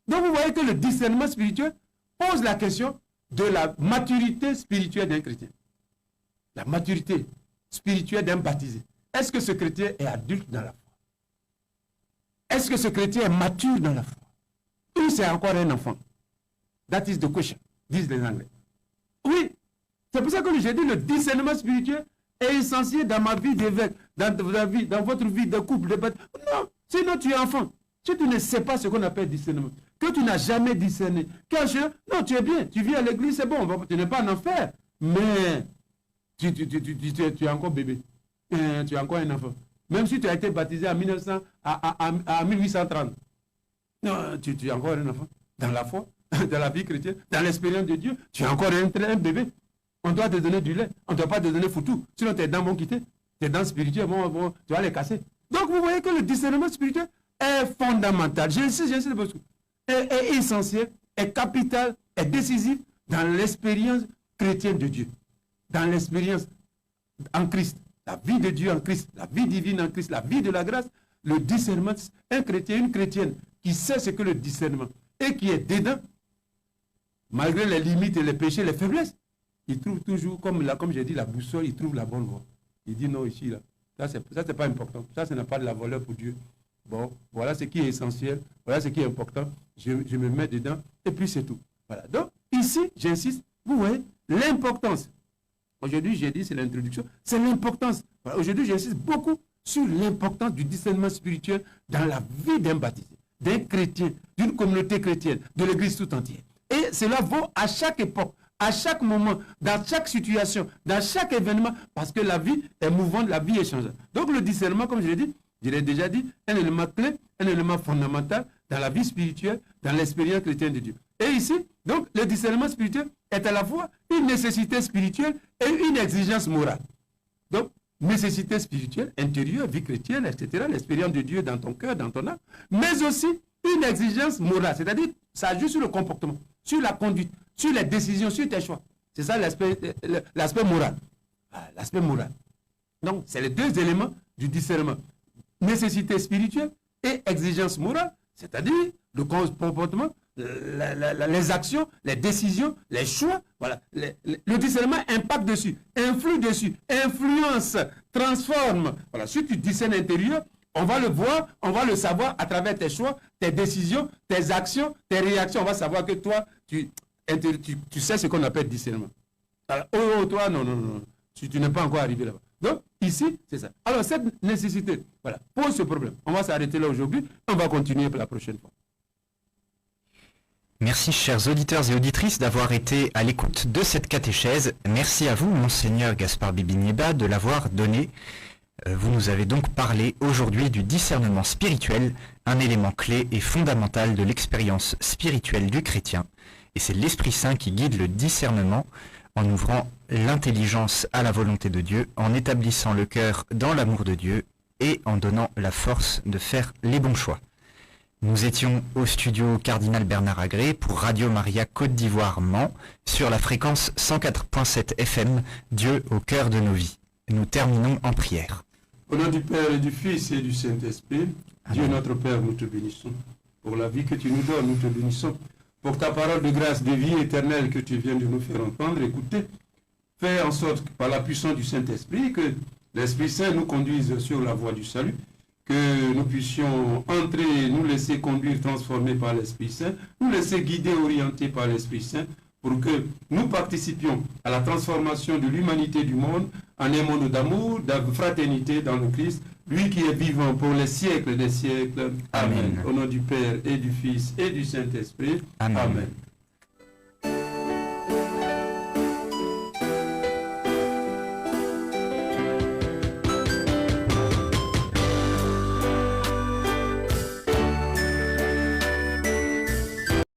[SPEAKER 4] Donc, vous voyez que le discernement spirituel pose la question de la maturité spirituelle d'un chrétien. La maturité spirituelle d'un baptisé. Est-ce que ce chrétien est adulte dans la foi? Est-ce que ce chrétien est mature dans la foi? Ou c'est encore un enfant? That is the question, disent les Anglais. Oui, c'est pour ça que j'ai dit le discernement spirituel est essentiel dans ma vie d'évêque, dans votre vie de couple, de baptême. Non, sinon tu es enfant. Si tu ne sais pas ce qu'on appelle discernement, que tu n'as jamais discerné, non, tu es bien, tu vis à l'église, c'est bon, tu n'es pas en enfer, mais tu es encore bébé, tu es encore un enfant. Même si tu as été baptisé en 1830, non, tu es encore un enfant. Dans la foi, dans la vie chrétienne, dans l'expérience de Dieu, tu es encore un bébé. On doit te donner du lait, on ne doit pas te donner foutu, sinon tes dents vont quitter, tes dents spirituelles, tu vas les casser. Donc vous voyez que le discernement spirituel est fondamental, j'insiste parce que est essentiel, est capital, est décisif dans l'expérience chrétienne de Dieu, dans l'expérience en Christ, la vie de Dieu en Christ, la vie divine en Christ, la vie de la grâce, le discernement, un chrétien, une chrétienne qui sait ce que le discernement et qui est dedans, malgré les limites et les péchés, les faiblesses, il trouve toujours, comme j'ai dit, la boussole, il trouve la bonne voie. Il dit non, ici, là, ça c'est pas important, ça n'a pas de la valeur pour Dieu. Bon, voilà ce qui est essentiel, voilà ce qui est important, je me mets dedans, et puis c'est tout. Voilà. Donc, ici, j'insiste, vous voyez, l'importance. Aujourd'hui, j'ai dit, c'est l'introduction, c'est l'importance. Voilà. Aujourd'hui, j'insiste beaucoup sur l'importance du discernement spirituel dans la vie d'un baptisé, d'un chrétien, d'une communauté chrétienne, de l'Église tout entière. Et Et cela vaut à chaque époque, à chaque moment, dans chaque situation, dans chaque événement, parce que la vie est mouvante, la vie est changeante. Donc le discernement, comme je l'ai déjà dit, un élément clé, un élément fondamental dans la vie spirituelle, dans l'expérience chrétienne de Dieu. Et ici, donc, le discernement spirituel est à la fois une nécessité spirituelle et une exigence morale. Donc, nécessité spirituelle, intérieure, vie chrétienne, etc., l'expérience de Dieu dans ton cœur, dans ton âme, mais aussi une exigence morale, c'est-à-dire ça agit sur le comportement, sur la conduite, sur les décisions, sur tes choix. C'est ça l'aspect moral. L'aspect moral. Donc, c'est les deux éléments du discernement. Nécessité spirituelle et exigence morale, c'est-à-dire le comportement, les actions, les décisions, les choix. Voilà. Le discernement impacte dessus, influe dessus, influence, transforme. Voilà. Si tu discernes intérieur, on va le voir, on va le savoir à travers tes choix, tes décisions, tes actions, tes réactions. On va savoir que toi, tu sais ce qu'on appelle discernement. Alors, toi, non. Tu n'es pas encore arrivé là-bas. Donc, ici, c'est ça. Alors, cette nécessité, voilà, pose ce problème. On va s'arrêter là aujourd'hui. On va continuer pour la prochaine fois.
[SPEAKER 7] Merci, chers auditeurs et auditrices, d'avoir été à l'écoute de cette catéchèse. Merci à vous, Monseigneur Gaspard Bibinieba, de l'avoir donné. Vous nous avez donc parlé aujourd'hui du discernement spirituel, un élément clé et fondamental de l'expérience spirituelle du chrétien. Et c'est l'Esprit Saint qui guide le discernement en ouvrant l'intelligence à la volonté de Dieu, en établissant le cœur dans l'amour de Dieu et en donnant la force de faire les bons choix. Nous étions au studio Cardinal Bernard Agré pour Radio Maria Côte d'Ivoire Mans sur la fréquence 104.7 FM, Dieu au cœur de nos vies. Nous terminons en prière.
[SPEAKER 4] Au nom du Père et du Fils et du Saint-Esprit, Dieu notre Père, nous te bénissons. Pour la vie que tu nous donnes, nous te bénissons. Pour ta parole de grâce, de vie éternelle que tu viens de nous faire entendre, écouter, fais en sorte que par la puissance du Saint-Esprit, que l'Esprit Saint nous conduise sur la voie du salut, que nous puissions entrer, nous laisser conduire, transformer par l'Esprit Saint, nous laisser guider, orienter par l'Esprit Saint, pour que nous participions à la transformation de l'humanité du monde en un monde d'amour, de fraternité dans le Christ, lui qui est vivant pour les siècles des siècles. Amen. Au nom du Père et du Fils et du Saint-Esprit. Amen. Amen.